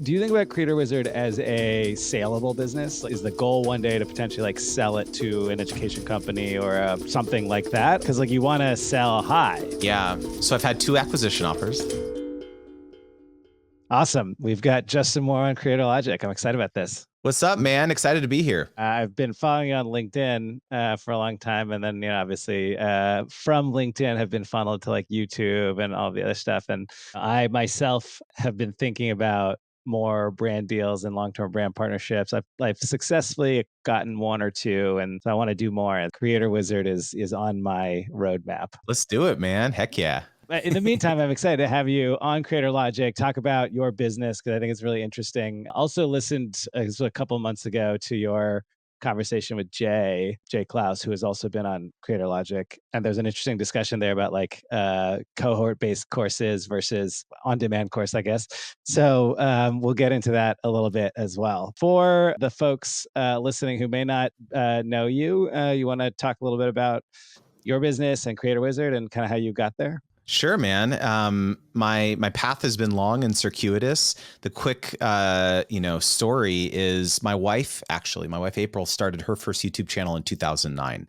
Do you think about Creator Wizard as a saleable business? Is the goal one day to potentially like sell it to an education company or something like that? Because like you want to sell high. Yeah. So I've had 2 acquisition offers. Awesome. We've got just some more on Creator Logic. I'm excited about this. What's up, man? Excited to be here. I've been following you on LinkedIn for a long time. And then, obviously from LinkedIn have been funneled to like YouTube and all the other stuff. And I myself have been thinking about more brand deals and long-term brand partnerships. I've successfully gotten 1 or 2, and so I want to do more. And Creator Wizard is on my roadmap. Let's do it, man. Heck yeah. But in the meantime, I'm excited to have you on Creator Logic, talk about your business, because I think it's really interesting. Also listened a couple of months ago to your conversation with Jay Klaus, who has also been on Creator Logic. And there's an interesting discussion there about like cohort-based courses versus on-demand course, I guess. So we'll get into that a little bit as well. For the folks listening who may not know you, you want to talk a little bit about your business and Creator Wizard and kind of how you got there? Sure, man. My path has been long and circuitous. The quick, story is my wife April started her first YouTube channel in 2009.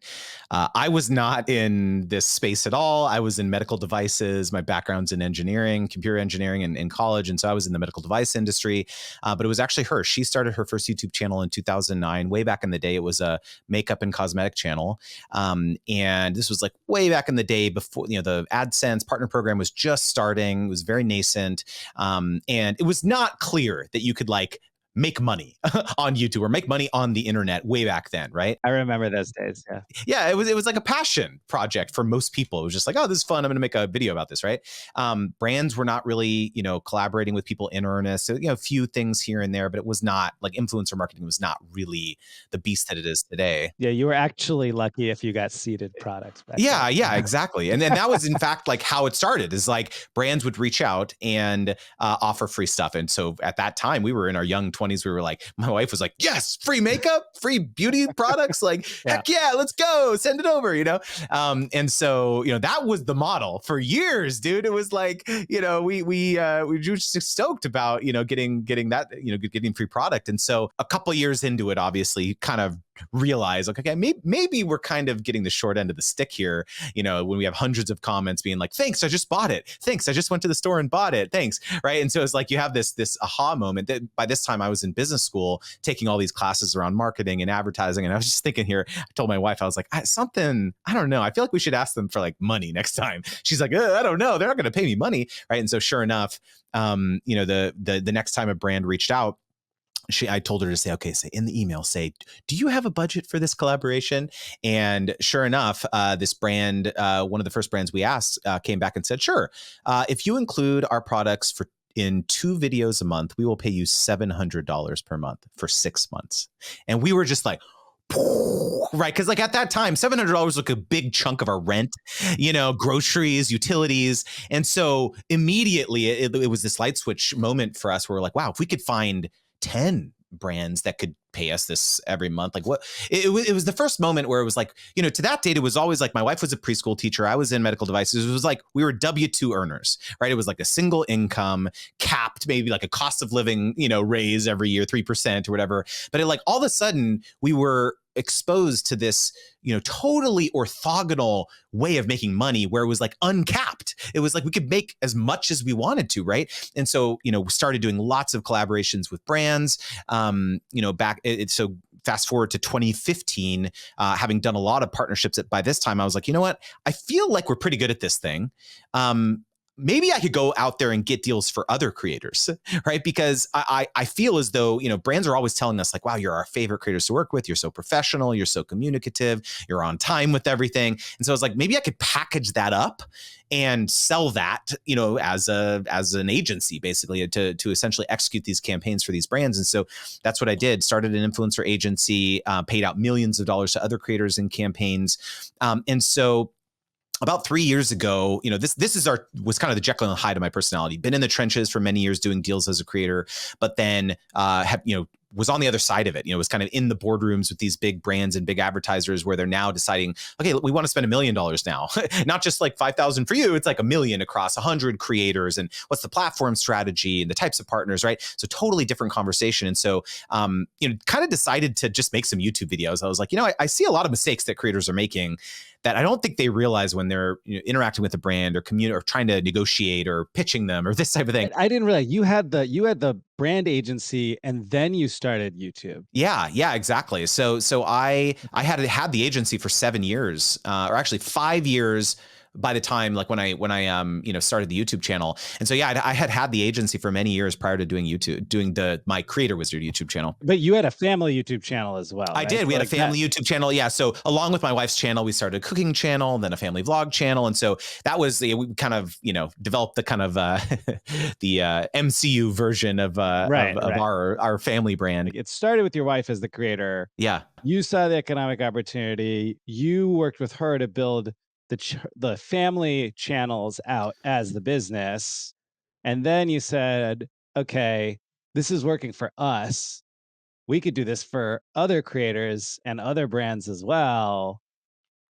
I was not in this space at all. I was in medical devices. My background's in engineering, computer engineering in college. And so I was in the medical device industry, but it was actually her. She started her first YouTube channel in 2009. Way back in the day, it was a makeup and cosmetic channel. And this was like way back in the day before, the AdSense partner program was just starting. It was very nascent. And it was not clear that you could like make money on YouTube or make money on the internet way back then, right? I remember those days. Yeah. Yeah, it was like a passion project for most people. It was just like, oh, this is fun. I'm going to make a video about this, right? Brands were not really, collaborating with people in earnest. So, a few things here and there, but it was not like influencer marketing was not really the beast that it is today. Yeah, you were actually lucky if you got seeded products back then. Yeah, exactly. And that was in fact like how it started is like brands would reach out and offer free stuff. And so at that time we were in our young 20s. We were like, my wife was like, yes, free makeup, free beauty products. Like, heck yeah, let's go, send it over, and so, that was the model for years, dude. It was like, we were just stoked about, getting that, getting free product. And so a couple of years into it, obviously kind of realize like, okay, maybe we're kind of getting the short end of the stick here, when we have hundreds of comments being like, thanks, I just bought it. Thanks, I just went to the store and bought it. Thanks. Right. And so it's like you have this aha moment that by this time I was in business school taking all these classes around marketing and advertising. And I was just thinking here, I told my wife, I was like, I don't know. I feel like we should ask them for like money next time. She's like, I don't know. They're not going to pay me money. Right. And so sure enough, the next time a brand reached out, I told her to say in the email, do you have a budget for this collaboration? And sure enough, this brand, one of the first brands we asked, came back and said, sure. If you include our products in 2 videos a month, we will pay you $700 per month for 6 months. And we were just like, right. Because like at that time, $700 was like a big chunk of our rent, groceries, utilities. And so immediately it was this light switch moment for us where we're like, wow, if we could find 10 brands that could pay us this every month. Like what it was the first moment where it was like, to that date, it was always like my wife was a preschool teacher. I was in medical devices. It was like we were W-2 earners, right? It was like a single income capped, maybe like a cost of living, raise every year, 3% or whatever. But like all of a sudden we were exposed to this, totally orthogonal way of making money where it was like uncapped. It was like we could make as much as we wanted to, right? And so, we started doing lots of collaborations with brands, so fast forward to 2015, having done a lot of partnerships by this time, I was like, you know what? I feel like we're pretty good at this thing. Maybe I could go out there and get deals for other creators, right? Because I feel as though, brands are always telling us like, wow, you're our favorite creators to work with. You're so professional. You're so communicative. You're on time with everything. And so I was like, maybe I could package that up and sell that, as an agency, basically to essentially execute these campaigns for these brands. And so that's what I did. Started an influencer agency, paid out millions of dollars to other creators in campaigns. And so about 3 years ago, this was kind of the Jekyll and Hyde of my personality. Been in the trenches for many years doing deals as a creator, but then have, was on the other side of it, was kind of in the boardrooms with these big brands and big advertisers where they're now deciding, okay, we want to spend $1 million now, not just like 5,000 for you. It's like $1 million across 100 creators, and what's the platform strategy and the types of partners, right? So totally different conversation. And so, kind of decided to just make some YouTube videos. I was like, I see a lot of mistakes that creators are making that I don't think they realize when they're interacting with a brand or or trying to negotiate or pitching them or this type of thing. I didn't realize you had the brand agency and then you started YouTube. Yeah, exactly. So I had the agency for 7 years, or actually 5 years by the time like when I started the YouTube channel. And so yeah, I had the agency for many years prior to doing my Creator Wizard YouTube channel. But you had a family YouTube channel as well, I right? did. We had a Like that. family YouTube channel. Yeah. So along with my wife's channel, we started a cooking channel, then a family vlog channel. And so that was we kind of, developed the kind of the MCU version of Right. our family brand. It started with your wife as the creator. Yeah. You saw the economic opportunity. You worked with her to build the family channels out as the business. And then you said, okay, this is working for us. We could do this for other creators and other brands as well.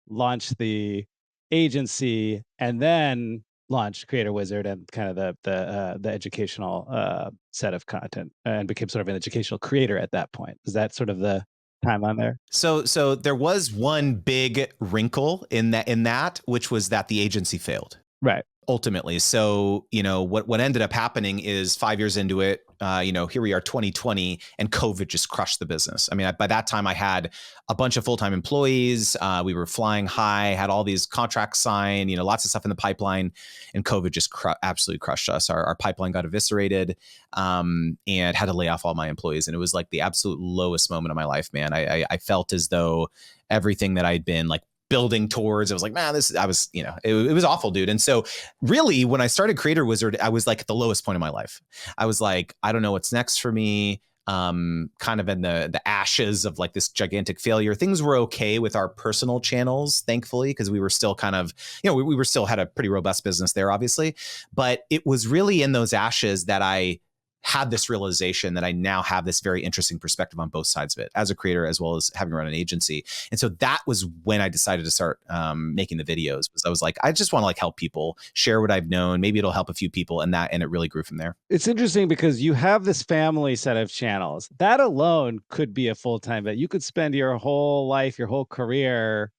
Launch the agency and then launch Creator Wizard and kind of the educational set of content, and became sort of an educational creator at that point. Is that sort of the timeline there? So there was one big wrinkle in that, which was that the agency failed Right. ultimately. So, what ended up happening is 5 years into it, here we are 2020 and COVID just crushed the business. I mean, by that time I had a bunch of full-time employees. We were flying high, had all these contracts signed, lots of stuff in the pipeline, and COVID just absolutely crushed us. Our pipeline got eviscerated, and had to lay off all my employees. And it was like the absolute lowest moment of my life, man. I felt as though everything that I'd been like building towards, I was like, man, it was awful, dude. And so really when I started Creator Wizard, I was like at the lowest point of my life. I was like, I don't know what's next for me. Kind of in the ashes of like this gigantic failure. Things were okay with our personal channels, thankfully, because we were still kind of, we were still had a pretty robust business there, obviously. But it was really in those ashes that I had this realization that I now have this very interesting perspective on both sides of it as a creator, as well as having run an agency. And so that was when I decided to start making the videos, because I was like, I just want to like help people, share what I've known. Maybe it'll help a few people, and it really grew from there. It's interesting because you have this family set of channels. That alone could be a full-time, but you could spend your whole life, your whole career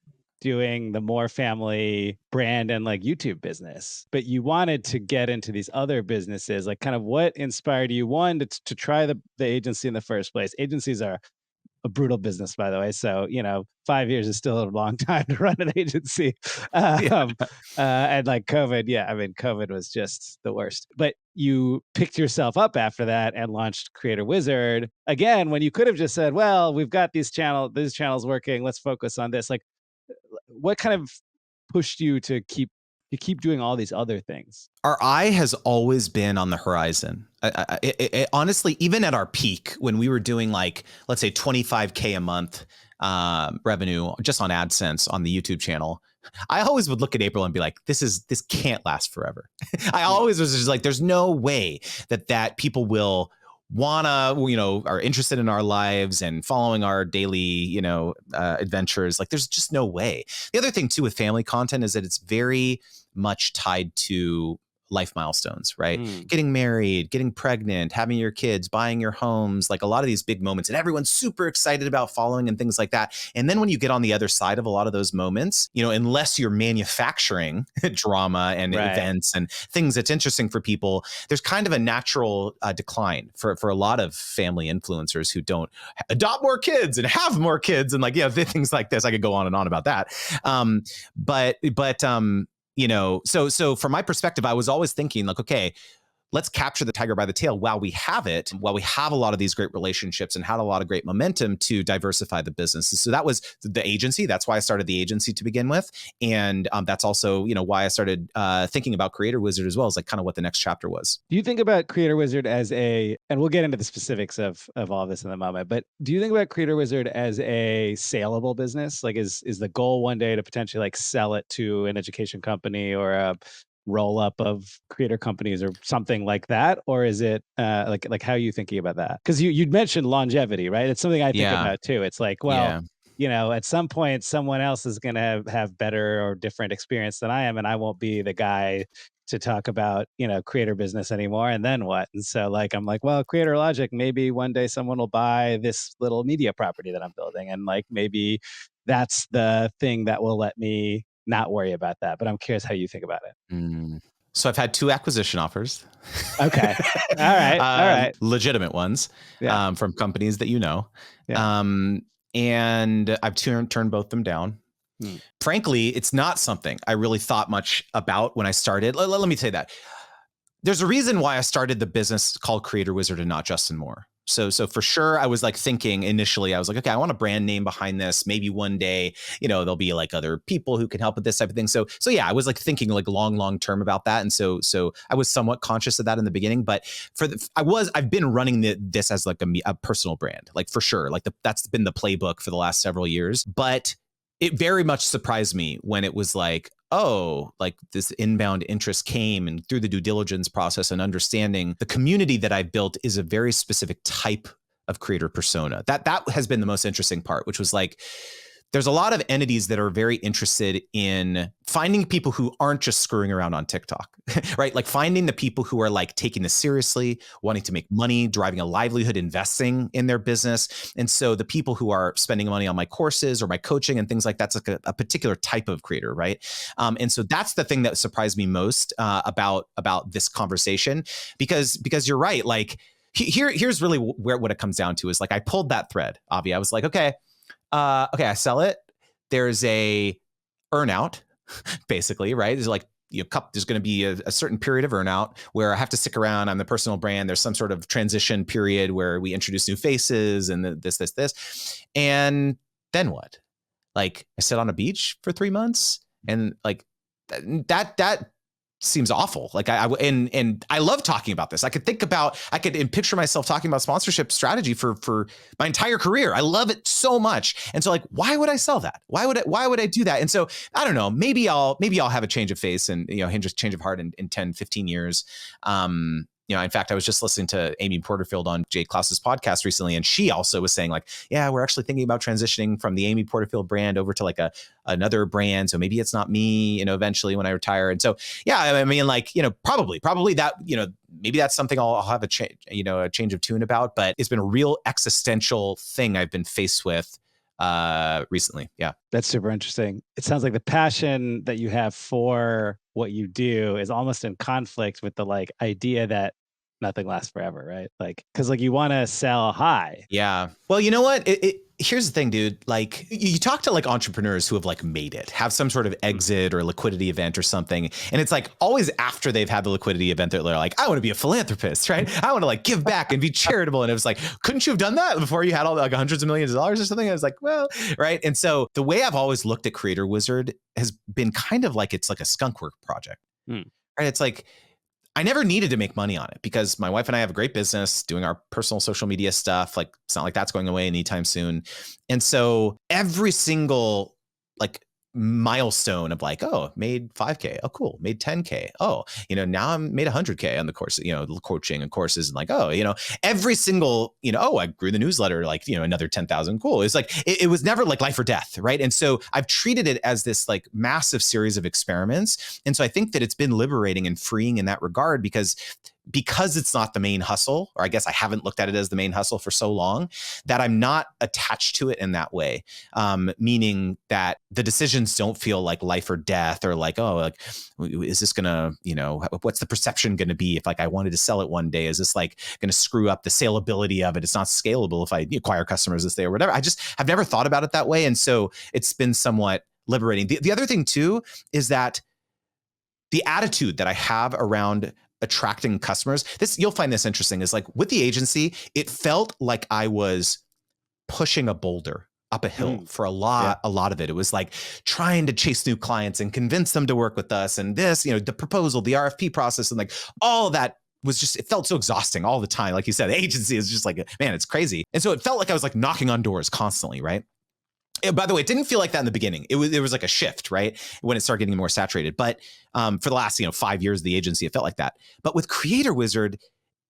doing the more family brand and like YouTube business. But you wanted to get into these other businesses. Like kind of what inspired you, one, to try the agency in the first place? Agencies are a brutal business, by the way. So, 5 years is still a long time to run an agency. Yeah. And like COVID, yeah, I mean, COVID was just the worst. But you picked yourself up after that and launched Creator Wizard again, when you could have just said, well, we've got these channels working. Let's focus on this. Like, what kind of pushed you to keep doing all these other things? Our eye has always been on the horizon. Honestly, even at our peak, when we were doing like, let's say 25K a month revenue just on AdSense on the YouTube channel, I always would look at April and be like, this can't last forever. I always was just like, there's no way that people will wanna, are interested in our lives and following our daily, adventures. Like there's just no way. The other thing too with family content is that it's very much tied to life milestones, right? Getting married, getting pregnant, having your kids, buying your homes, like a lot of these big moments, and everyone's super excited about following and things like that. And then when you get on the other side of a lot of those moments, unless you're manufacturing drama and events and things that's interesting for people, there's kind of a natural decline for a lot of family influencers who don't adopt more kids and have more kids and things like this. I could go on and on about that. So from my perspective, I was always thinking like, okay, let's capture the tiger by the tail while we have it, while we have a lot of these great relationships and had a lot of great momentum to diversify the business. And so that was the agency. That's why I started the agency to begin with. And that's also, why I started thinking about Creator Wizard as well, as like kind of what the next chapter was. Do you think about Creator Wizard as and we'll get into the specifics of all this in a moment, but do you think about Creator Wizard as a saleable business? Like is the goal one day to potentially like sell it to an education company or a roll up of creator companies or something like that? Or is it like how are you thinking about that? Because you'd mentioned longevity, right? It's something I think Yeah. about too. It's like, well, Yeah. at some point someone else is going to have better or different experience than I am, and I won't be the guy to talk about, creator business anymore. And then what? And so like, I'm like, well, creator logic, maybe one day someone will buy this little media property that I'm building. And like, maybe that's the thing that will let me not worry about that. But I'm curious how you think about it. Mm. So I've had 2 acquisition offers. Okay. All right. All right. Legitimate ones, Yeah. from companies that you know. Yeah. Um, and I've turned both them down. Hmm. Frankly, it's not something I really thought much about when I started. Let me say that. There's a reason why I started the business called Creator Wizard and not Justin Moore. So for sure, I was like thinking initially, I was like, okay, I want a brand name behind this. Maybe one day, there'll be like other people who can help with this type of thing. So yeah, I was like thinking like long term about that. And so I was somewhat conscious of that in the beginning, but I've been running this as like a personal brand, like for sure. Like that's been the playbook for the last several years, but it very much surprised me when it was like, oh, like this inbound interest came, and through the due diligence process and understanding the community that I've built is a very specific type of creator persona. That has been the most interesting part, which was like, there's a lot of entities that are very interested in finding people who aren't just screwing around on TikTok, right? Like finding the people who are like taking this seriously, wanting to make money, driving a livelihood, investing in their business. And so the people who are spending money on my courses or my coaching and things like that's like a particular type of creator, right? And so that's the thing that surprised me most about this conversation, because you're right. Like here's really what it comes down to is like, I pulled that thread, Avi. I was like, okay, I sell it. There's a earnout, basically, right? There's like, there's going to be a certain period of earnout where I have to stick around. I'm the personal brand. There's some sort of transition period where we introduce new faces and this. And then what? Like I sit on a beach for 3 months and like that seems awful. Like and I love talking about this. I could picture myself talking about sponsorship strategy for my entire career. I love it so much. And so like, why would I sell that? Why would I do that? And so I don't know, maybe I'll have a change of face and, change of heart in 10, 15 years. In fact, I was just listening to Amy Porterfield on Jay Klaus's podcast recently, and she also was saying like, yeah, we're actually thinking about transitioning from the Amy Porterfield brand over to like another brand. So maybe it's not me, eventually when I retire. And so, yeah, I mean, like, probably that, maybe that's something I'll have a change of tune about, but it's been a real existential thing I've been faced with recently. Yeah. That's super interesting. It sounds like the passion that you have for what you do is almost in conflict with the like idea that nothing lasts forever, right? Like, cause like you want to sell high. Yeah. Well, you know what? Here's the thing, dude. Like you talk to like entrepreneurs who have like made it, have some sort of exit or liquidity event or something. And it's like always after they've had the liquidity event, they're like, I want to be a philanthropist, right? I want to like give back and be charitable. And it was like, couldn't you have done that before you had all like hundreds of millions of dollars or something? I was like, well, right. And so the way I've always looked at Creator Wizard has been kind of like, it's like a skunk work project, right? It's like, I never needed to make money on it because my wife and I have a great business doing our personal social media stuff. Like, it's not like that's going away anytime soon. And so every single like milestone of like, oh, made 5K. Oh, cool. Made 10K. Oh, now I'm made 100K on the course, coaching and courses and like, oh, every single, oh, I grew the newsletter, like, another 10,000. Cool. It's like, it was never like life or death. Right. And so I've treated it as this like massive series of experiments. And so I think that it's been liberating and freeing in that regard because it's not the main hustle, or I guess I haven't looked at it as the main hustle for so long that I'm not attached to it in that way. Meaning that the decisions don't feel like life or death or like, oh, like, is this gonna, what's the perception going to be if like I wanted to sell it one day? Is this like going to screw up the saleability of it? It's not scalable if I acquire customers this day or whatever. I've never thought about it that way. And so it's been somewhat liberating. The other thing too, is that the attitude that I have around attracting customers, you'll find this interesting, is like with the agency, it felt like I was pushing a boulder up a hill for a lot of it. It was like trying to chase new clients and convince them to work with us. And this, the proposal, the RFP process, and like all that was just, it felt so exhausting all the time. Like you said, the agency is just like, man, it's crazy. And so it felt like I was like knocking on doors constantly, right? By the way, it didn't feel like that in the beginning. It was like a shift, right? When it started getting more saturated. But for the last 5 years of the agency, it felt like that. But with Creator Wizard,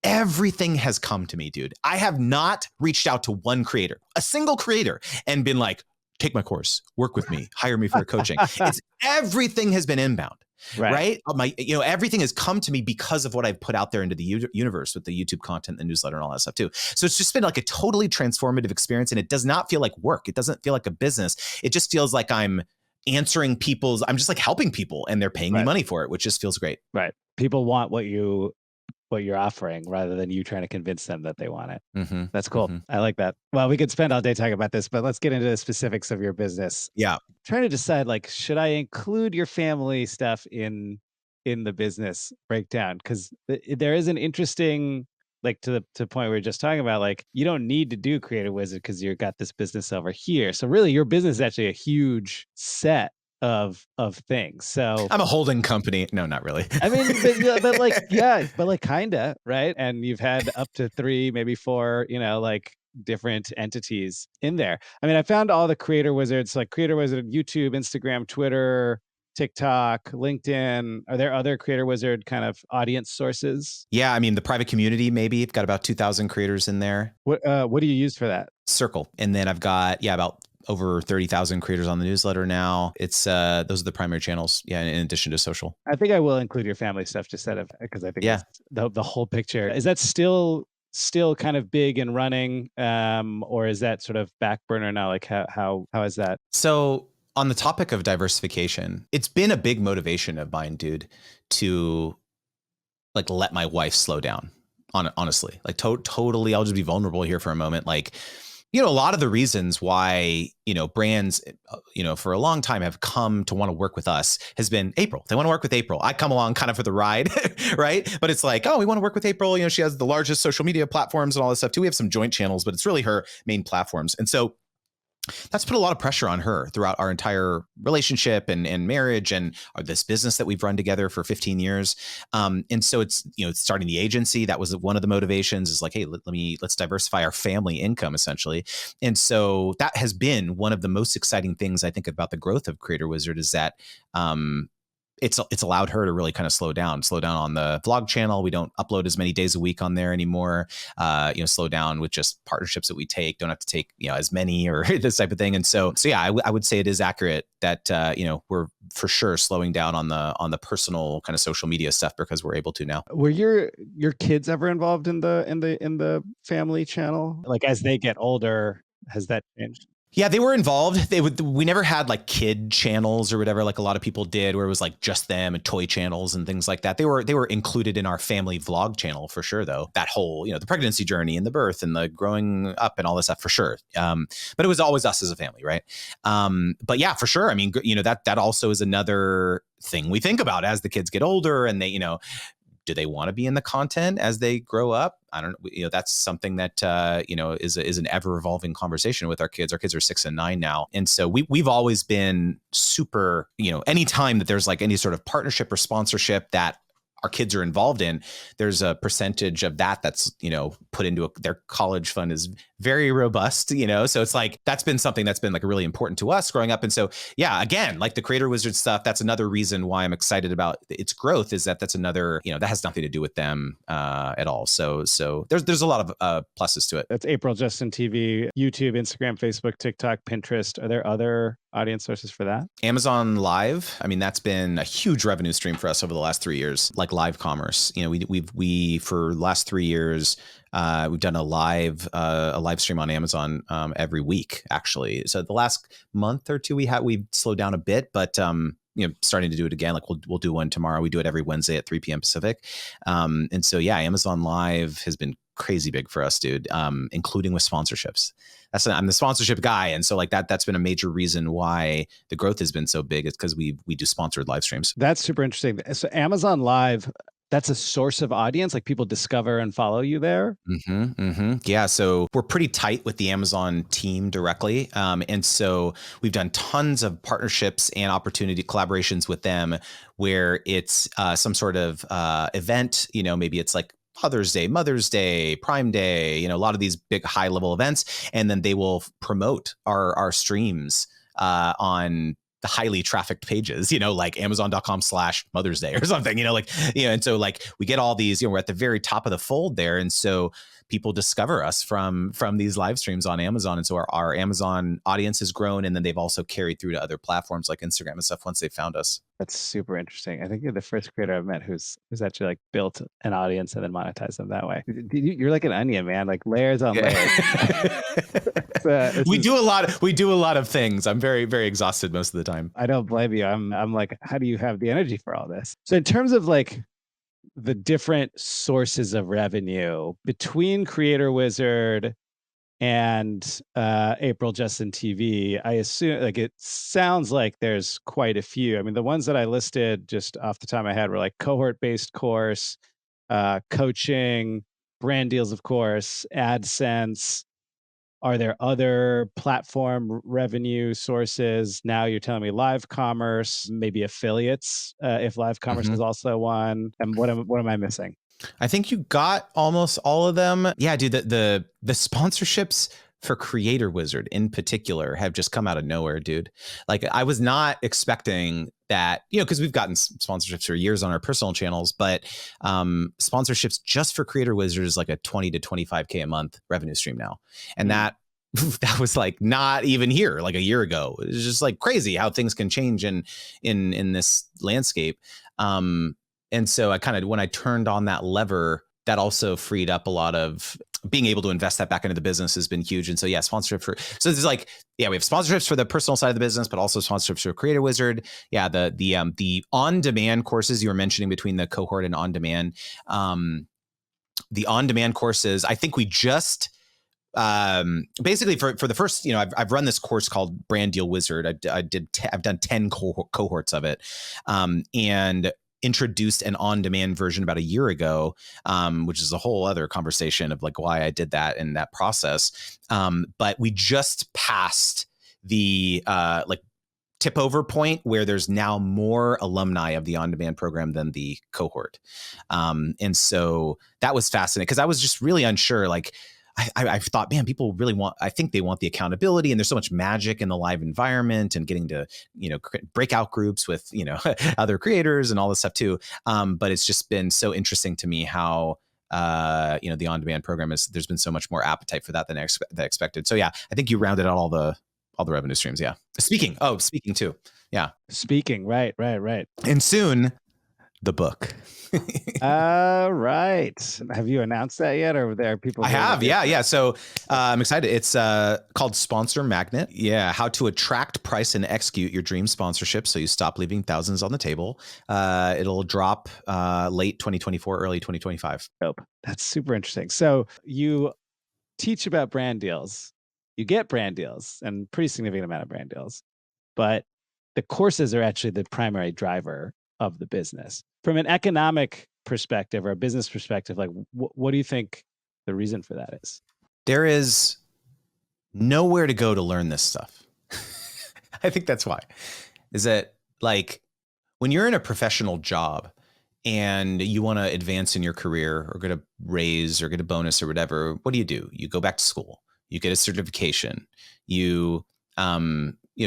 everything has come to me, dude. I have not reached out to one creator, a single creator, and been like, take my course, work with me, hire me for coaching. It's everything has been inbound. Right. Everything has come to me because of what I've put out there into the universe with the YouTube content, the newsletter, and all that stuff too. So it's just been like a totally transformative experience. And it does not feel like work. It doesn't feel like a business. It just feels like I'm I'm just like helping people and they're paying me money for it, which just feels great. Right. People want what you're offering rather than you trying to convince them that they want it. Mm-hmm. That's cool. Mm-hmm. I like that. Well, we could spend all day talking about this, but let's get into the specifics of your business. Yeah. Trying to decide, like, should I include your family stuff in the business breakdown? Because there is an interesting, like, to the point we were just talking about, like, you don't need to do Creative Wizard because you've got this business over here. So really, your business is actually a huge set of things. So I'm a holding company. No, not really. I mean, but like kinda, right? And you've had up to 3, maybe 4, like different entities in there. I mean, I found all the Creator Wizards, like Creator Wizard, YouTube, Instagram, Twitter, TikTok, LinkedIn. Are there other Creator Wizard kind of audience sources? Yeah, I mean, the private community, maybe. I've got about 2,000 creators in there. What do you use for that? Circle. And then I've got, about over 30,000 creators on the newsletter now. It's those are the primary channels. Yeah, in addition to social. I think I will include your family stuff just because I think it's the whole picture. Is that still kind of big and running, or is that sort of back burner now? Like how is that? So on the topic of diversification, it's been a big motivation of mine, dude, to like let my wife slow down. Honestly, like totally, I'll just be vulnerable here for a moment. Like, a lot of the reasons why, brands, for a long time have come to want to work with us has been April. They want to work with April. I come along kind of for the ride, right? But it's like, oh, we want to work with April. She has the largest social media platforms and all this stuff too. We have some joint channels, but it's really her main platforms. And so that's put a lot of pressure on her throughout our entire relationship and marriage and this business that we've run together for 15 years. And so it's, starting the agency. That was one of the motivations is like, hey, let's diversify our family income essentially. And so that has been one of the most exciting things I think about the growth of Creator Wizard is that, it's allowed her to really kind of slow down on the vlog channel. We don't upload as many days a week on there anymore. Slow down with just partnerships that we take. Don't have to take, as many or this type of thing. And so yeah, I would say it is accurate that, we're for sure slowing down on the personal kind of social media stuff because we're able to now. Were your kids ever involved in the family channel? Like as they get older, has that changed? Yeah, they were involved. We never had like kid channels or whatever, like a lot of people did, where it was like just them and toy channels and things like that. They were included in our family vlog channel for sure, though. That whole, the pregnancy journey and the birth and the growing up and all this stuff for sure. But it was always us as a family, right? But yeah, for sure. I mean, that also is another thing we think about as the kids get older and they, do they want to be in the content as they grow up? I don't know. That's something that, is an ever evolving conversation with our kids. Our kids are 6 and 9 now. And so we've always been super, anytime that there's like any sort of partnership or sponsorship that our kids are involved in, there's a percentage of that's, put into their college fund is very robust, so it's like, that's been something that's been like really important to us growing up. And so, yeah, again, like the Creator Wizard stuff, that's another reason why I'm excited about its growth is that's another, that has nothing to do with them at all. So there's a lot of pluses to it. That's April Justin TV, YouTube, Instagram, Facebook, TikTok, Pinterest. Are there other audience sources for that? Amazon Live. I mean, that's been a huge revenue stream for us over the last 3 years, like live commerce. We for the last 3 years, we've done a live stream on Amazon every week, actually. So the last month or two we've slowed down a bit, but starting to do it again. Like we'll do one tomorrow. We do it every Wednesday at 3 p.m. Pacific. And so yeah, Amazon Live has been crazy big for us, dude, including with sponsorships. I'm the sponsorship guy. And so like that's been a major reason why the growth has been so big. It's because we do sponsored live streams. That's super interesting. So Amazon Live, that's a source of audience, like people discover and follow you there? Mm-hmm, mm-hmm. Yeah, so we're pretty tight with the Amazon team directly. And so we've done tons of partnerships and opportunity collaborations with them where it's some sort of event, maybe it's like Father's Day, Mother's Day, Prime Day, a lot of these big high level events. And then they will promote our streams on the highly trafficked pages, like amazon.com/Mother's Day or something, and so like we get all these, we're at the very top of the fold there. And so people discover us from these live streams on Amazon. And so our Amazon audience has grown. And then they've also carried through to other platforms like Instagram and stuff once they found us. That's super interesting. I think you're the first creator I've met who's actually like built an audience and then monetized them that way. You're like an onion, man, like layers on layers. We do a lot of things. I'm very, very exhausted most of the time. I don't blame you. I'm like, how do you have the energy for all this? So in terms of like the different sources of revenue between Creator Wizard and April Justin TV, I assume, like, it sounds like there's quite a few. I mean, the ones that I listed just off the top of my head were like cohort-based course, coaching, brand deals, of course, AdSense. Are there other platform revenue sources? Now you're telling me live commerce, maybe affiliates, if live commerce is also one. And what am I missing? I think you got almost all of them. Yeah, dude, the sponsorships for Creator Wizard in particular have just come out of nowhere, dude. Like, I was not expecting that, because we've gotten sponsorships for years on our personal channels, but sponsorships just for Creator Wizard is like a 20 to 25K a month revenue stream now. And that was like not even here like a year ago. It's just like crazy how things can change in this landscape. And so I kind of, when I turned on that lever, that also freed up a lot of being able to invest that back into the business has been huge. And so, yeah, so this is like, yeah, we have sponsorships for the personal side of the business, but also sponsorships for Creator Wizard. Yeah. The on-demand courses you were mentioning between the cohort and on-demand, the on-demand courses, I think we just, basically for the first, I've run this course called Brand Deal Wizard. I've done 10 cohorts of it. And introduced an on-demand version about a year ago, which is a whole other conversation of like why I did that and that process. But we just passed the like tip over point where there's now more alumni of the on-demand program than the cohort. And so that was fascinating because I was just really unsure, like, I thought, man, people really I think they want the accountability, and there's so much magic in the live environment and getting to, breakout groups with, other creators and all this stuff too. But it's just been so interesting to me how, the on-demand program there's been so much more appetite for that than I expected. So yeah, I think you rounded out all the revenue streams. Yeah. Speaking too. Yeah. Speaking. Right. And soon the book. Right. Have you announced that yet, or are there people? I have. Yeah. So I'm excited. It's called Sponsor Magnet. Yeah. How to attract, price, and execute your dream sponsorship so you stop leaving thousands on the table. It'll drop late 2024, early 2025. Dope. That's super interesting. So you teach about brand deals, you get brand deals, and pretty significant amount of brand deals, but the courses are actually the primary driver of the business. From an economic perspective or a business perspective, like what do you think the reason for that is? There is nowhere to go to learn this stuff. I think that's why. Is that like when you're in a professional job and you want to advance in your career or get a raise or get a bonus or whatever, what do? You go back to school, you get a certification, you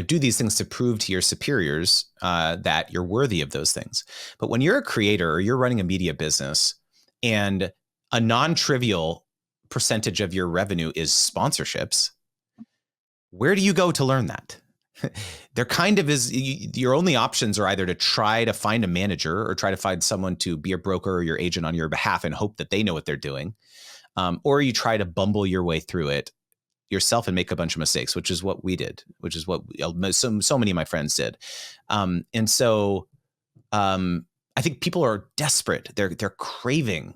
do these things to prove to your superiors that you're worthy of those things. But when you're a creator or you're running a media business and a non-trivial percentage of your revenue is sponsorships, where do you go to learn that? There kind of is, your only options are either to try to find a manager or try to find someone to be a broker or your agent on your behalf and hope that they know what they're doing. Or you try to bumble your way through it yourself and make a bunch of mistakes, which is what we did, which is what so many of my friends did. And so I think people are desperate. They're craving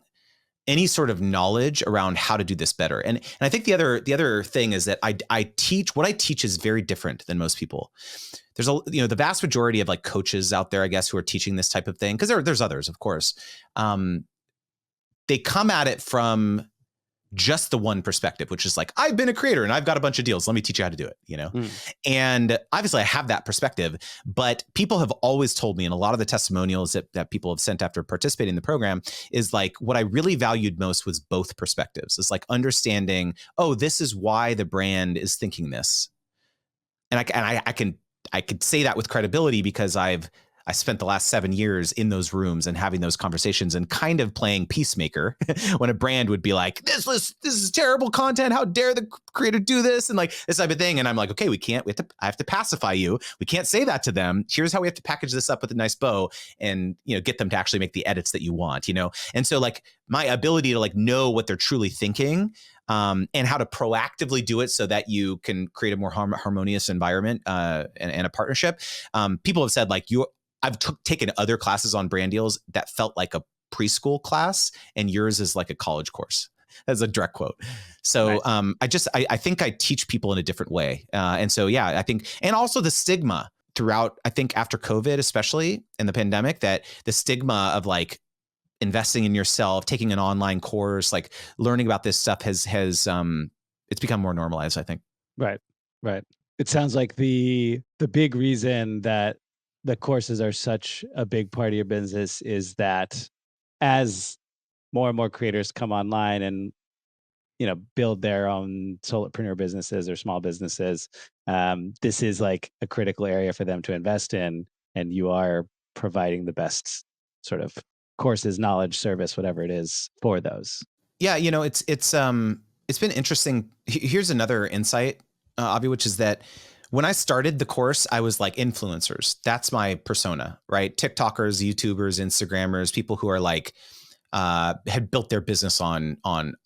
any sort of knowledge around how to do this better. And I think the other thing is that I teach, what I teach is very different than most people. There's the vast majority of like coaches out there, I guess, who are teaching this type of thing, because there's others, of course. They come at it from just the one perspective, which is like, I've been a creator and I've got a bunch of deals. Let me teach you how to do it, you know? And obviously I have that perspective, but people have always told me, and a lot of the testimonials that people have sent after participating in the program is like, what I really valued most was both perspectives. It's like understanding, oh, this is why the brand is thinking this. And I could say that with credibility because I spent the last 7 years in those rooms and having those conversations and kind of playing peacemaker when a brand would be like, this is terrible content. How dare the creator do this? And like this type of thing. And I'm like, okay, I have to pacify you. We can't say that to them. Here's how we have to package this up with a nice bow and, you know, get them to actually make the edits that you want, you know? And so like my ability to like know what they're truly thinking and how to proactively do it so that you can create a more harmonious environment and a partnership. People have said like I've taken other classes on brand deals that felt like a preschool class, and yours is like a college course. That's a direct quote. So nice. I think I teach people in a different way. And so, yeah, I think, and also the stigma throughout, I think after COVID, especially in the pandemic, that the stigma of like investing in yourself, taking an online course, like learning about this stuff has it's become more normalized, I think. Right. It sounds like the big reason that the courses are such a big part of your business is that as more and more creators come online and, you know, build their own solopreneur businesses or small businesses, this is like a critical area for them to invest in, and you are providing the best sort of courses, knowledge, service, whatever it is for those. Yeah, you know, it's been interesting. Here's another insight, Avi, which is that when I started the course, I was like influencers. That's my persona, right? TikTokers, YouTubers, Instagrammers, people who are like had built their business on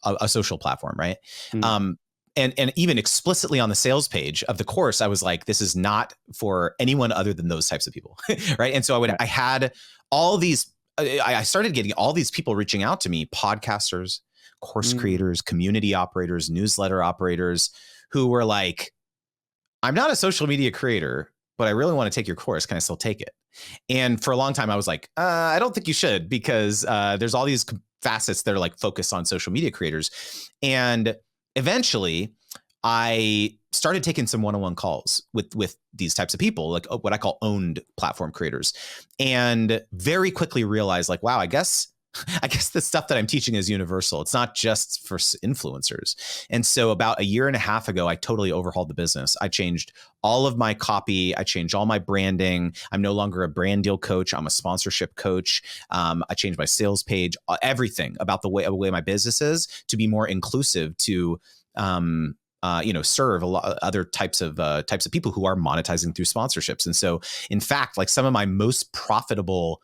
a social platform, right? And even explicitly on the sales page of the course, I was like, this is not for anyone other than those types of people, right? And so I had all these. I started getting all these people reaching out to me, podcasters, course creators, community operators, newsletter operators, who were like, I'm not a social media creator, but I really want to take your course. Can I still take it? And for a long time, I was like, I don't think you should, because there's all these facets that are like focused on social media creators. And eventually I started taking some one-on-one calls with these types of people, like what I call owned platform creators, and very quickly realized like, wow, I guess the stuff that I'm teaching is universal. It's not just for influencers. And so about a year and a half ago, I totally overhauled the business. I changed all of my copy. I changed all my branding. I'm no longer a brand deal coach. I'm a sponsorship coach. I changed my sales page, everything about the way my business is to be more inclusive, to serve a lot of other types of people who are monetizing through sponsorships. And so, in fact, like some of my most profitable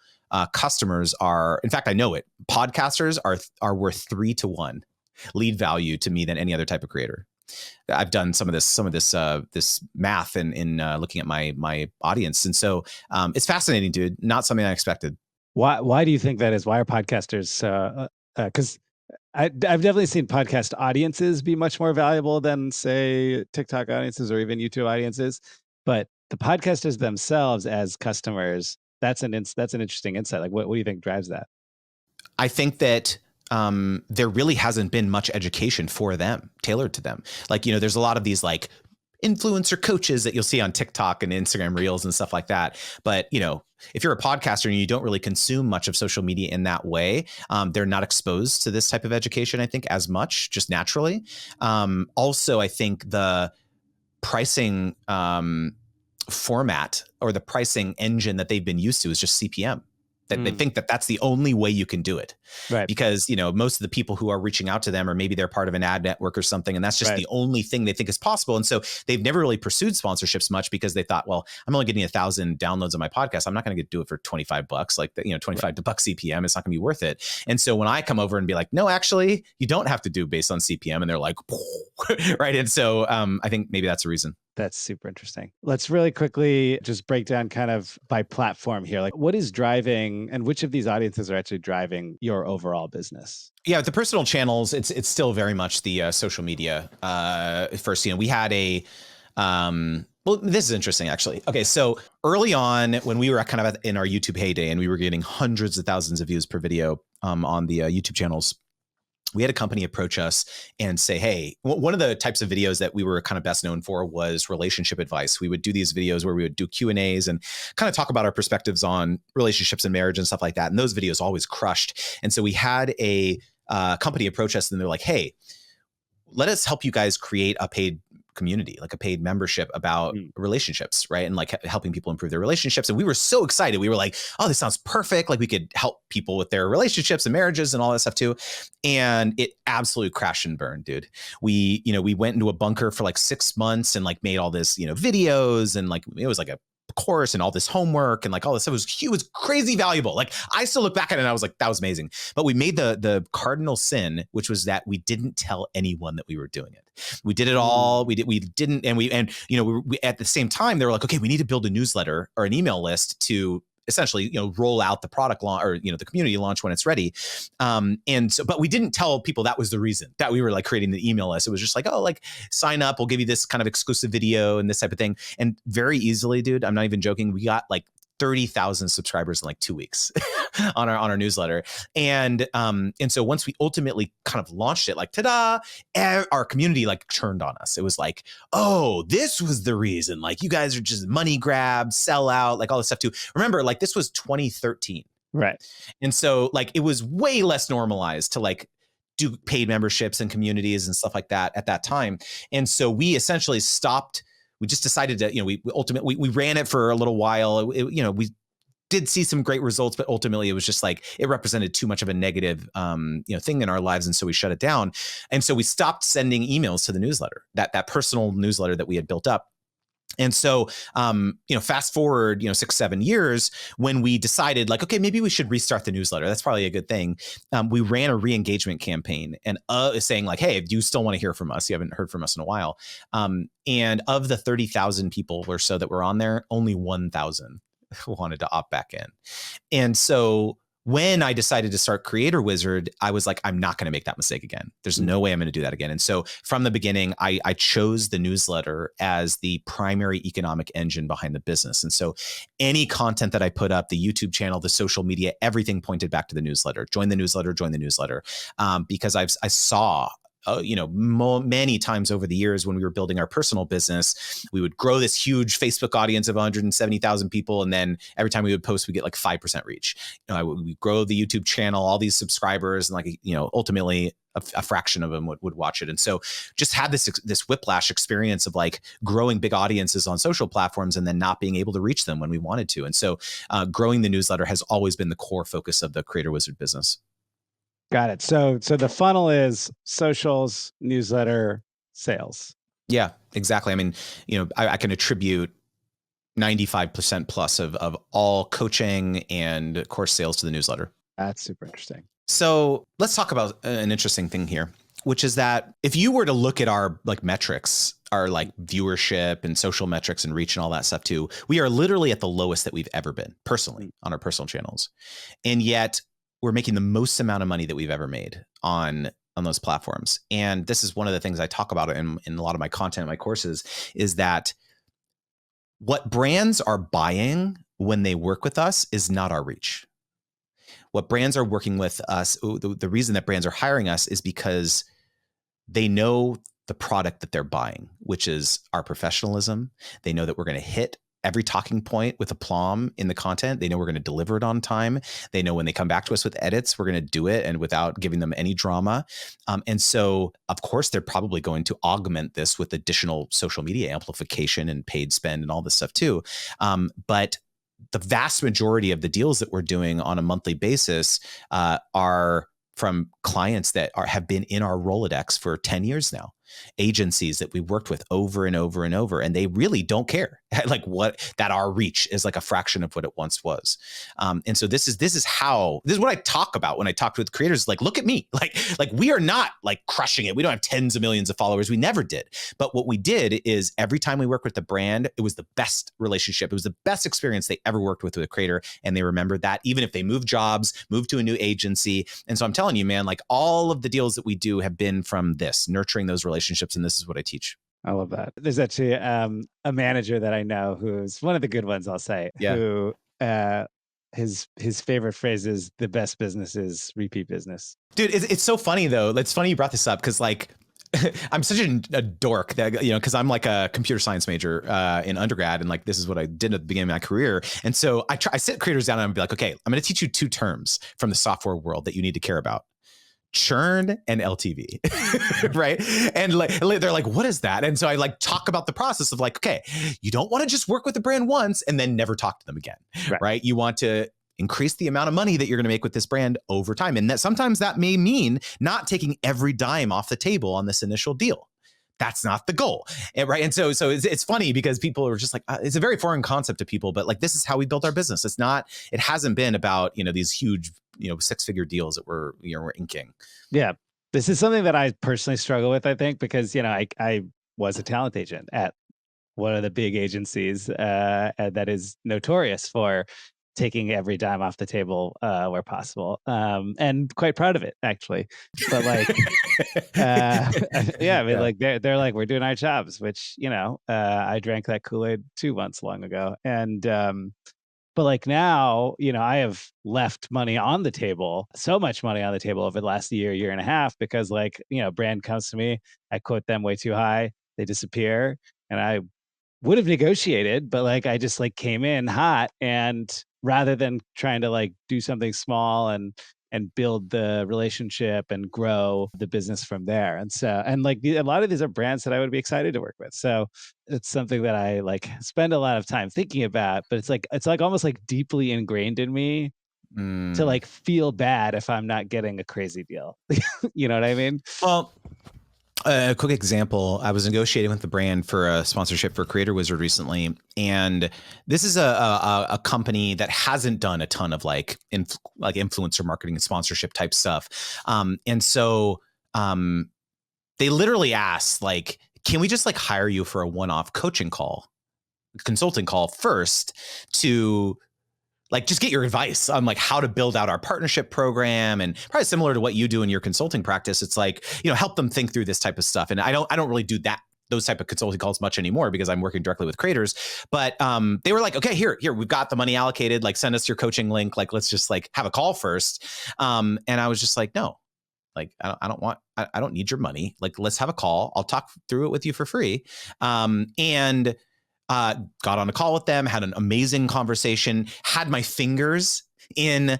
customers are, in fact, I know it. Podcasters are worth 3 to 1 lead value to me than any other type of creator. I've done some of this math in looking at my audience, and so it's fascinating, dude. Not something I expected. Why do you think that is? Why are podcasters? Because I've definitely seen podcast audiences be much more valuable than, say, TikTok audiences or even YouTube audiences. But the podcasters themselves as customers, that's an interesting insight. Like, what do you think drives that? I think that there really hasn't been much education for them, tailored to them. Like, you know, there's a lot of these like influencer coaches that you'll see on TikTok and Instagram Reels and stuff like that. But, you know, if you're a podcaster and you don't really consume much of social media in that way, they're not exposed to this type of education, I think, as much, just naturally. Also, I think the pricing format or the pricing engine that they've been used to is just CPM. That they think that that's the only way you can do it. Right. Because, you know, most of the people who are reaching out to them, or maybe they're part of an ad network or something, and that's just the only thing they think is possible. And so they've never really pursued sponsorships much because they thought, well, I'm only getting 1,000 downloads on my podcast. I'm not going to do it for $25, like, you know, $25 CPM. It's not going to be worth it. And so when I come over and be like, no, actually, you don't have to do based on CPM. And they're like, right. And so I think maybe that's a reason. That's super interesting. Let's really quickly just break down kind of by platform here. Like, what is driving, and which of these audiences are actually driving your overall business? Yeah, the personal channels, it's still very much the social media. First, you know, we had a well, this is interesting, actually. Okay, so early on, when we were kind of in our YouTube heyday, and we were getting hundreds of thousands of views per video on the YouTube channels, we had a company approach us and say, hey, one of the types of videos that we were kind of best known for was relationship advice. We would do these videos where we would do Q&As and kind of talk about our perspectives on relationships and marriage and stuff like that. And those videos always crushed. And so we had a company approach us and they're like, hey, let us help you guys create a paid community, like a paid membership about relationships, right? And like helping people improve their relationships. And we were so excited. We were like, oh, this sounds perfect. Like we could help people with their relationships and marriages and all that stuff too. And it absolutely crashed and burned, dude. We went into a bunker for like 6 months and like made all this, videos and like, it was like a course and all this homework and like all this stuff was crazy valuable. Like I still look back at it and I was like, that was amazing. But we made the cardinal sin, which was that we didn't tell anyone that we were doing it. We did it all. We didn't. And we at the same time, they were like, okay, we need to build a newsletter or an email list to essentially, roll out the product launch or, the community launch when it's ready. But we didn't tell people that was the reason that we were like creating the email list. It was just like, oh, like sign up, we'll give you this kind of exclusive video and this type of thing. And very easily, dude, I'm not even joking, we got like 30,000 subscribers in like 2 weeks on our newsletter. And so once we ultimately kind of launched it, like, ta-da, our community like turned on us. It was like, oh, this was the reason. Like you guys are just money grabs, sell out, like all this stuff too. Remember, like this was 2013. Right. And so like it was way less normalized to like do paid memberships and communities and stuff like that at that time. And so we essentially stopped. We just decided to, we ultimately, we ran it for a little while. We did see some great results, but ultimately it was just like, it represented too much of a negative, thing in our lives. And so we shut it down. And so we stopped sending emails to the newsletter, that personal newsletter that we had built up. And so, fast forward, 6-7 years when we decided like, okay, maybe we should restart the newsletter. That's probably a good thing. We ran a re-engagement campaign and saying like, hey, do you still want to hear from us? You haven't heard from us in a while. And of the 30,000 people or so that were on there, only 1,000 wanted to opt back in. And so when I decided to start Creator Wizard, I was like, I'm not going to make that mistake again. There's no way I'm going to do that again. And so from the beginning, I chose the newsletter as the primary economic engine behind the business. And so any content that I put up, the YouTube channel, the social media, everything pointed back to the newsletter. Join the newsletter, because I saw many times over the years when we were building our personal business, we would grow this huge Facebook audience of 170,000 people. And then every time we would post, we get like 5% reach. We grow the YouTube channel, all these subscribers, and like, ultimately a fraction of them would watch it. And so just had this whiplash experience of like growing big audiences on social platforms and then not being able to reach them when we wanted to. And so growing the newsletter has always been the core focus of the Creator Wizard business. Got it. So the funnel is socials, newsletter, sales. Yeah, exactly. I mean, I can attribute 95% plus of all coaching and course sales to the newsletter. That's super interesting. So let's talk about an interesting thing here, which is that if you were to look at our like metrics, our like viewership and social metrics and reach and all that stuff too, we are literally at the lowest that we've ever been personally on our personal channels. And yet we're making the most amount of money that we've ever made on those platforms. And this is one of the things I talk about in a lot of my content, my courses, is that what brands are buying when they work with us is not our reach. What brands are working with us, the reason that brands are hiring us is because they know the product that they're buying, which is our professionalism. They know that we're going to hit every talking point with aplomb in the content. They know we're going to deliver it on time. They know when they come back to us with edits, we're going to do it and without giving them any drama. And so, of course, they're probably going to augment this with additional social media amplification and paid spend and all this stuff too. But the vast majority of the deals that we're doing on a monthly basis are from clients that have been in our Rolodex for 10 years now. Agencies that we worked with over and over and over, and they really don't care like that our reach is like a fraction of what it once was. And so this is what I talk about when I talk with creators. Like, look at me, like we are not like crushing it. We don't have tens of millions of followers. We never did. But what we did is every time we work with the brand, it was the best relationship. It was the best experience they ever worked with a creator. And they remembered that even if they moved jobs, moved to a new agency. And so I'm telling you, man, like all of the deals that we do have been from this, nurturing those relationships. And this is what I teach. I love that. There's actually a manager that I know who's one of the good ones, I'll say, Yeah. who his favorite phrase is the best business is repeat business. Dude, it's so funny though. It's funny you brought this up because like I'm such a dork that, because I'm like a computer science major in undergrad, and like this is what I did at the beginning of my career. And so I sit creators down and I'm be like, okay, I'm going to teach you 2 terms from the software world that you need to care about: churn and LTV. Right. And like they're like, what is that? And so I like talk about the process of like, okay, you don't want to just work with the brand once and then never talk to them again. Right. You want to increase the amount of money that you're going to make with this brand over time. And that sometimes that may mean not taking every dime off the table on this initial deal. That's not the goal. Right. And so it's funny because people are just like, it's a very foreign concept to people, but like, this is how we built our business. It hasn't been about, these huge, 6-figure deals that we're inking. Yeah. This is something that I personally struggle with, I think, because, I was a talent agent at one of the big agencies that is notorious for taking every dime off the table where possible, and quite proud of it, actually. But like, yeah, I mean, like they're like, we're doing our jobs, which I drank that Kool-Aid 2 months long ago, and but like now, I have left money on the table, so much money on the table over the last year and a half, because like, brand comes to me, I quote them way too high, they disappear, and I would have negotiated, but like I just like came in hot, and rather than trying to like do something small and build the relationship and grow the business from there. And so, and like a lot of these are brands that I would be excited to work with. So it's something that I like spend a lot of time thinking about, but it's like almost like deeply ingrained in me to like feel bad if I'm not getting a crazy deal. You know what I mean? Well, a quick example, I was negotiating with the brand for a sponsorship for Creator Wizard recently. And this is a company that hasn't done a ton of like influencer marketing and sponsorship type stuff. And so they literally asked, like, can we just like hire you for a one-off consulting call first to like just get your advice on like how to build out our partnership program, and probably similar to what you do in your consulting practice. It's like, help them think through this type of stuff. And I don't really do those type of consulting calls much anymore because I'm working directly with creators. But they were like, okay, here, we've got the money allocated. Like, send us your coaching link. Like, let's just like have a call first. And I was just like, no, like, I don't need your money. Like, let's have a call. I'll talk through it with you for free. And got on a call with them, had an amazing conversation, had my fingers in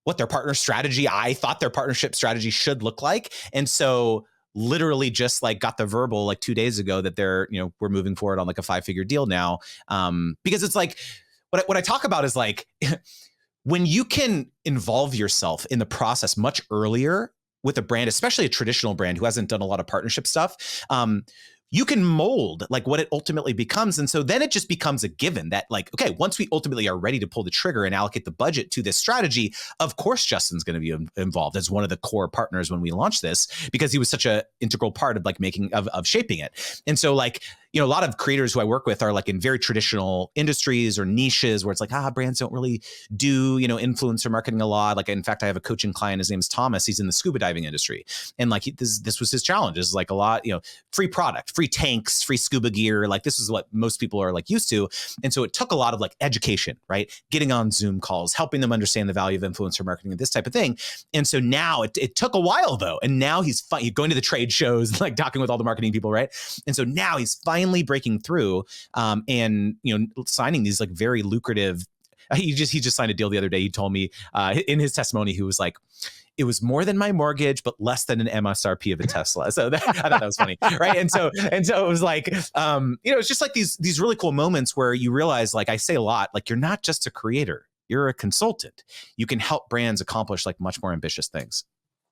what their partner strategy, I thought their partnership strategy should look like. And so literally just like got the verbal like 2 days ago that they're, we're moving forward on like a 5-figure deal now. Because it's like, what I talk about is like, when you can involve yourself in the process much earlier with a brand, especially a traditional brand who hasn't done a lot of partnership stuff, you can mold like what it ultimately becomes. And so then it just becomes a given that like, okay, once we ultimately are ready to pull the trigger and allocate the budget to this strategy, of course, Justin's going to be involved as one of the core partners when we launch this, because he was such an integral part of like of shaping it. And so like, a lot of creators who I work with are like in very traditional industries or niches where it's like, brands don't really do, influencer marketing a lot. Like, in fact, I have a coaching client, his name's Thomas. He's in the scuba diving industry. And like, this was his challenge, is like a lot, free product, free tanks, free scuba gear. Like, this is what most people are like used to. And so it took a lot of like education, right? Getting on Zoom calls, helping them understand the value of influencer marketing and this type of thing. And so now it took a while though. And now he's going to the trade shows, like talking with all the marketing people, right? And so now he's finally breaking through and signing these like very lucrative. He just signed a deal the other day. He told me in his testimony, he was like, it was more than my mortgage, but less than an MSRP of a Tesla. So I thought that was funny, right? And so it was like, it's just like these really cool moments where you realize, like I say a lot, like you're not just a creator, you're a consultant. You can help brands accomplish like much more ambitious things.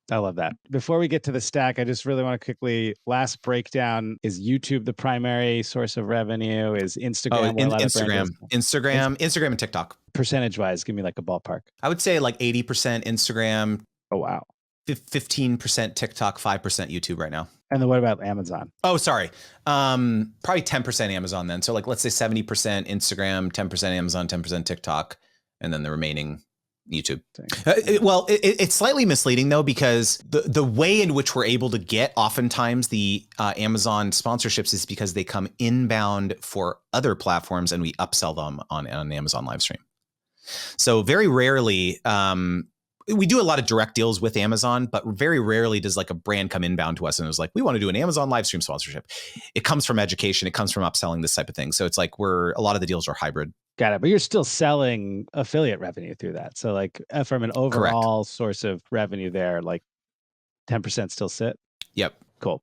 I love that. Before we get to the stack, I just really want to quickly, last breakdown, is YouTube the primary source of revenue? Is Instagram? Instagram and TikTok. Percentage wise, give me like a ballpark. I would say like 80% Instagram. Oh, wow. 15% TikTok, 5% YouTube right now. And then what about Amazon? Oh, sorry. Probably 10% Amazon then. So like, let's say 70% Instagram, 10% Amazon, 10% TikTok, and then the remaining YouTube. It's slightly misleading though, because the way in which we're able to get oftentimes the Amazon sponsorships is because they come inbound for other platforms and we upsell them on Amazon live stream. So very rarely, we do a lot of direct deals with Amazon, but very rarely does like a brand come inbound to us and is like, we want to do an Amazon live stream sponsorship. It comes from education. It comes from upselling, this type of thing. So it's like a lot of the deals are hybrid. Got it. But you're still selling affiliate revenue through that. So like from an Correct. overall source of revenue there, like 10% still sit. Yep. Cool.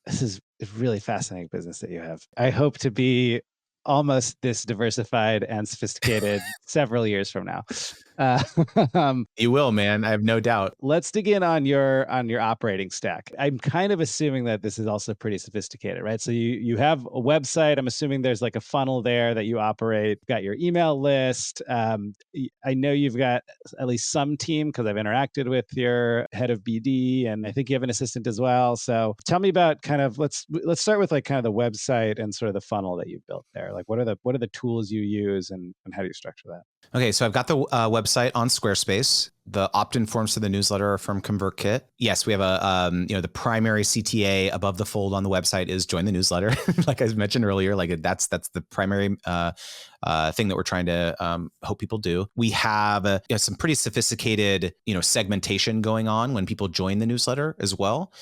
This is a really fascinating business that you have. I hope to be almost this diversified and sophisticated several years from now. Uh, You will, man. I have no doubt. let's dig in on your operating stack. I'm kind of assuming that this is also pretty sophisticated, right? So you have a website. I'm assuming there's like a funnel there that you operate. Got your email list. I know you've got at least some team because I've interacted with your head of BD, and I think you have an assistant as well. So tell me about kind of let's start with like kind of the website and sort of the funnel that you've built there. Like what are the tools you use and how do you structure that? Okay, so I've got the website on Squarespace. The opt-in forms to the newsletter are from ConvertKit. Yes, we have the primary CTA above the fold on the website is join the newsletter. Like I mentioned earlier, like that's the primary thing that we're trying to hope people do. We have some pretty sophisticated, segmentation going on when people join the newsletter as well.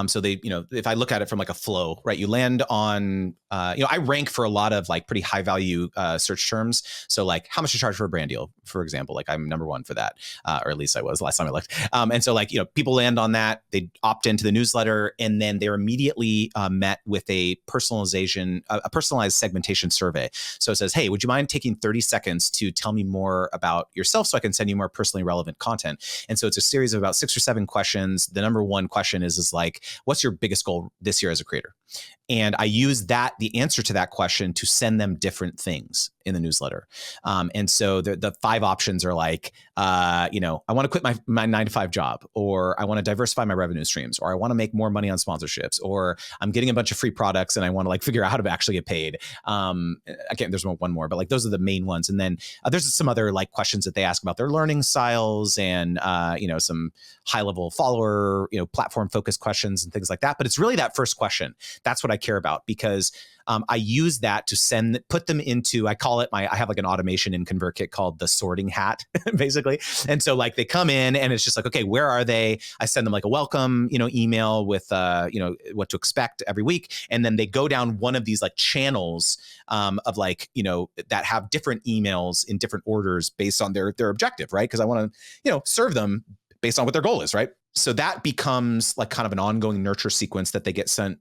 So they, if I look at it from like a flow, right, you land on, I rank for a lot of like pretty high value search terms. So like how much to charge for a brand deal, for example, like I'm number one for that, or at least I was last time I looked. And so like, people land on that, they opt into the newsletter, and then they're immediately met with a personalized segmentation survey. So it says, hey, would you mind taking 30 seconds to tell me more about yourself so I can send you more personally relevant content? And so it's a series of about 6 or 7 questions. The number one question is like, what's your biggest goal this year as a creator? And I use the answer to that question to send them different things in the newsletter. And so the 5 options are like, I want to quit my 9-to-5 job, or I want to diversify my revenue streams, or I want to make more money on sponsorships, or I'm getting a bunch of free products and I want to like figure out how to actually get paid. Again, there's one more, but like those are the main ones. And then there's some other like questions that they ask about their learning styles and, some high level follower, platform focused questions and things like that. But it's really that first question. That's what I care about, because I use that to put them into, I have like an automation in ConvertKit called the sorting hat, basically. And so like they come in and it's just like, okay, where are they? I send them like a welcome, email with, what to expect every week. And then they go down one of these like channels of like, that have different emails in different orders based on their objective, right? Because I want to, serve them based on what their goal is, right? So that becomes like kind of an ongoing nurture sequence that they get sent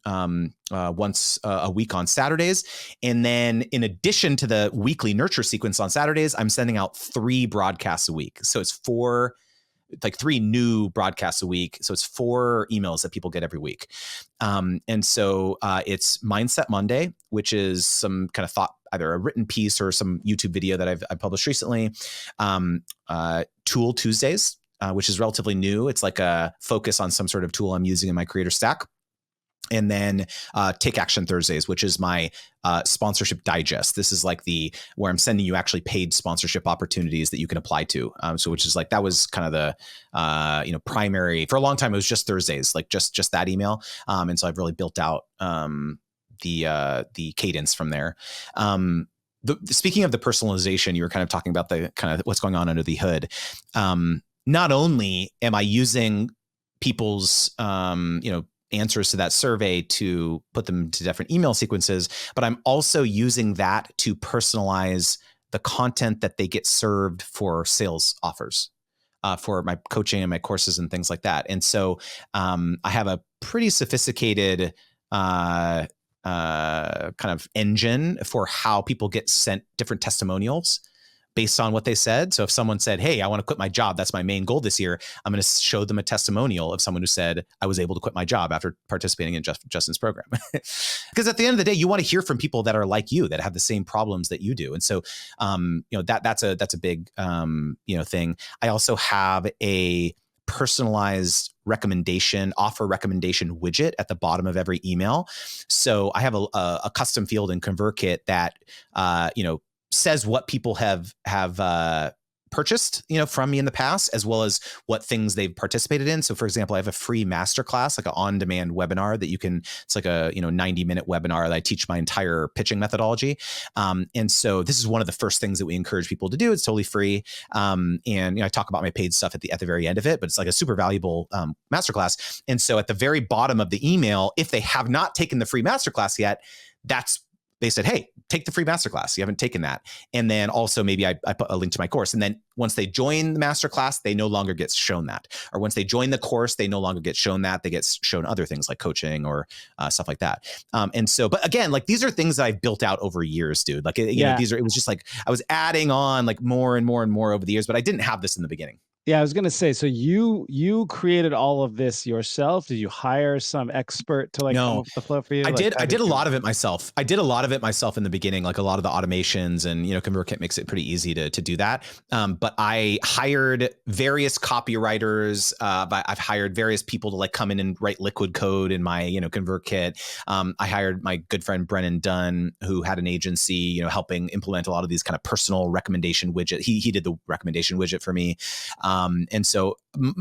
once a week on Saturdays. And then in addition to the weekly nurture sequence on Saturdays, I'm sending out 3 broadcasts a week. So it's 3 new broadcasts a week. So it's 4 emails that people get every week. And so it's Mindset Monday, which is some kind of thought, either a written piece or some YouTube video that I published recently. Tool Tuesdays, which is relatively new. It's like a focus on some sort of tool I'm using in my creator stack. And then Take Action Thursdays, which is my sponsorship digest. This is like where I'm sending you actually paid sponsorship opportunities that you can apply to. So which is like, that was kind of the, primary, for a long time, it was just Thursdays, like just that email. And so I've really built out the cadence from there. Speaking of the personalization, you were kind of talking about the kind of what's going on under the hood. Not only am I using people's, answers to that survey to put them to different email sequences, but I'm also using that to personalize the content that they get served for sales offers, for my coaching and my courses and things like that. And so I have a pretty sophisticated kind of engine for how people get sent different testimonials based on what they said. So if someone said, hey, I want to quit my job, that's my main goal this year, I'm going to show them a testimonial of someone who said, I was able to quit my job after participating in Justin's program. Because at the end of the day, you want to hear from people that are like you, that have the same problems that you do. And so, that's a big, thing. I also have a personalized offer recommendation widget at the bottom of every email. So I have a custom field in ConvertKit that, says what people have purchased, from me in the past, as well as what things they've participated in. So for example, I have a free masterclass, like an on-demand webinar that it's like a 90-minute webinar that I teach my entire pitching methodology. And so this is one of the first things that we encourage people to do. It's totally free. And I talk about my paid stuff at the very end of it, but it's like a super valuable masterclass. And so at the very bottom of the email, if they have not taken the free masterclass yet, they said, hey, take the free masterclass. You haven't taken that. And then also maybe I put a link to my course. And then once they join the masterclass, they no longer get shown that. Or once they join the course, they no longer get shown that. They get shown other things like coaching or stuff like that. And so, but again, like these are things that I've built out over years, dude. Like, it was just like, I was adding on like more and more and more over the years, but I didn't have this in the beginning. Yeah, I was gonna say, so you created all of this yourself? Did you hire some expert to like come No, up with the flow for you? I Like, did. I did a lot of it myself. I did a lot of it myself in the beginning, like a lot of the automations, and ConvertKit makes it pretty easy to do that. But I hired various copywriters. I've hired various people to like come in and write liquid code in my ConvertKit. I hired my good friend Brennan Dunn, who had an agency, helping implement a lot of these kind of personal recommendation widget. He did the recommendation widget for me. And so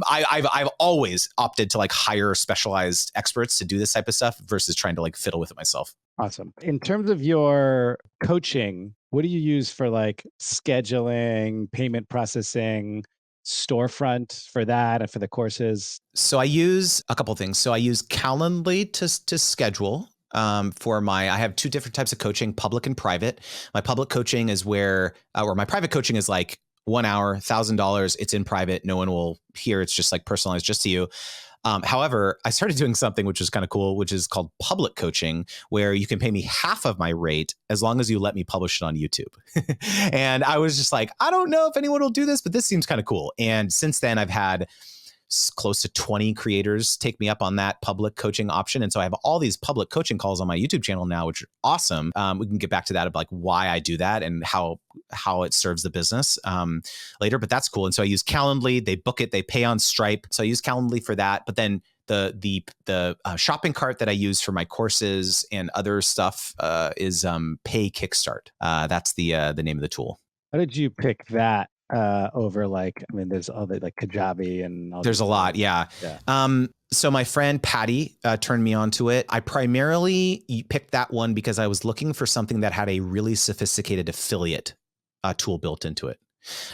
I've always opted to like hire specialized experts to do this type of stuff versus trying to like fiddle with it myself. Awesome. In terms of your coaching, what do you use for like scheduling, payment processing, storefront for that and for the courses? So I use a couple of things. So I use Calendly to schedule. I have two different types of coaching, public and private. My public coaching is or my private coaching is like 1 hour, $1,000. It's in private. No one will hear. It's just like personalized just to you. However, I started doing something which is kind of cool, which is called public coaching, where you can pay me half of my rate as long as you let me publish it on YouTube. And I was just like, I don't know if anyone will do this, but this seems kind of cool. And since then, I've had close to 20 creators take me up on that public coaching option. And so I have all these public coaching calls on my YouTube channel now, which are awesome. We can get back to that of like why I do that and how it serves the business later, but that's cool. And so I use Calendly, they book it, they pay on Stripe. So I use Calendly for that. But then the shopping cart that I use for my courses and other stuff is Pay Kickstart. That's the name of the tool. How did you pick that over there's other like Kajabi and all there's a lot. Yeah. So my friend Patty turned me on to it. I primarily picked that one because I was looking for something that had a really sophisticated affiliate tool built into it.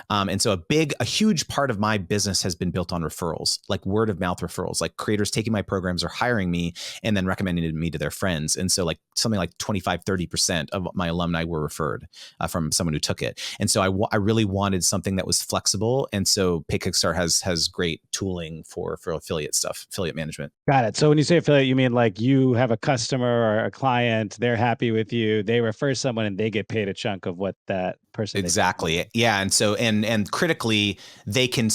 And so a huge part of my business has been built on referrals, like word of mouth referrals, like creators taking my programs or hiring me and then recommending me to their friends. And so like something like 25-30% of my alumni were referred from someone who took it. And so I really wanted something that was flexible. And so Pay Kickstart has great tooling for affiliate stuff, affiliate management. Got it. So when you say affiliate, you mean like you have a customer or a client, they're happy with you, they refer someone and they get paid a chunk of what that person. Exactly. Yeah. And so, and critically, they can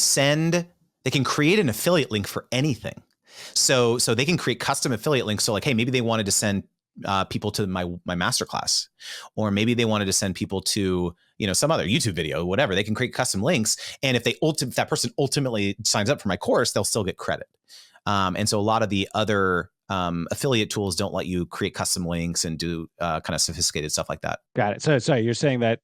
create an affiliate link for anything. So they can create custom affiliate links. So like, hey, maybe they wanted to send people to my masterclass, or maybe they wanted to send people to, some other YouTube video, whatever. They can create custom links. And if that person ultimately signs up for my course, they'll still get credit. And so a lot of the other affiliate tools don't let you create custom links and do kind of sophisticated stuff like that. Got it. So sorry, you're saying that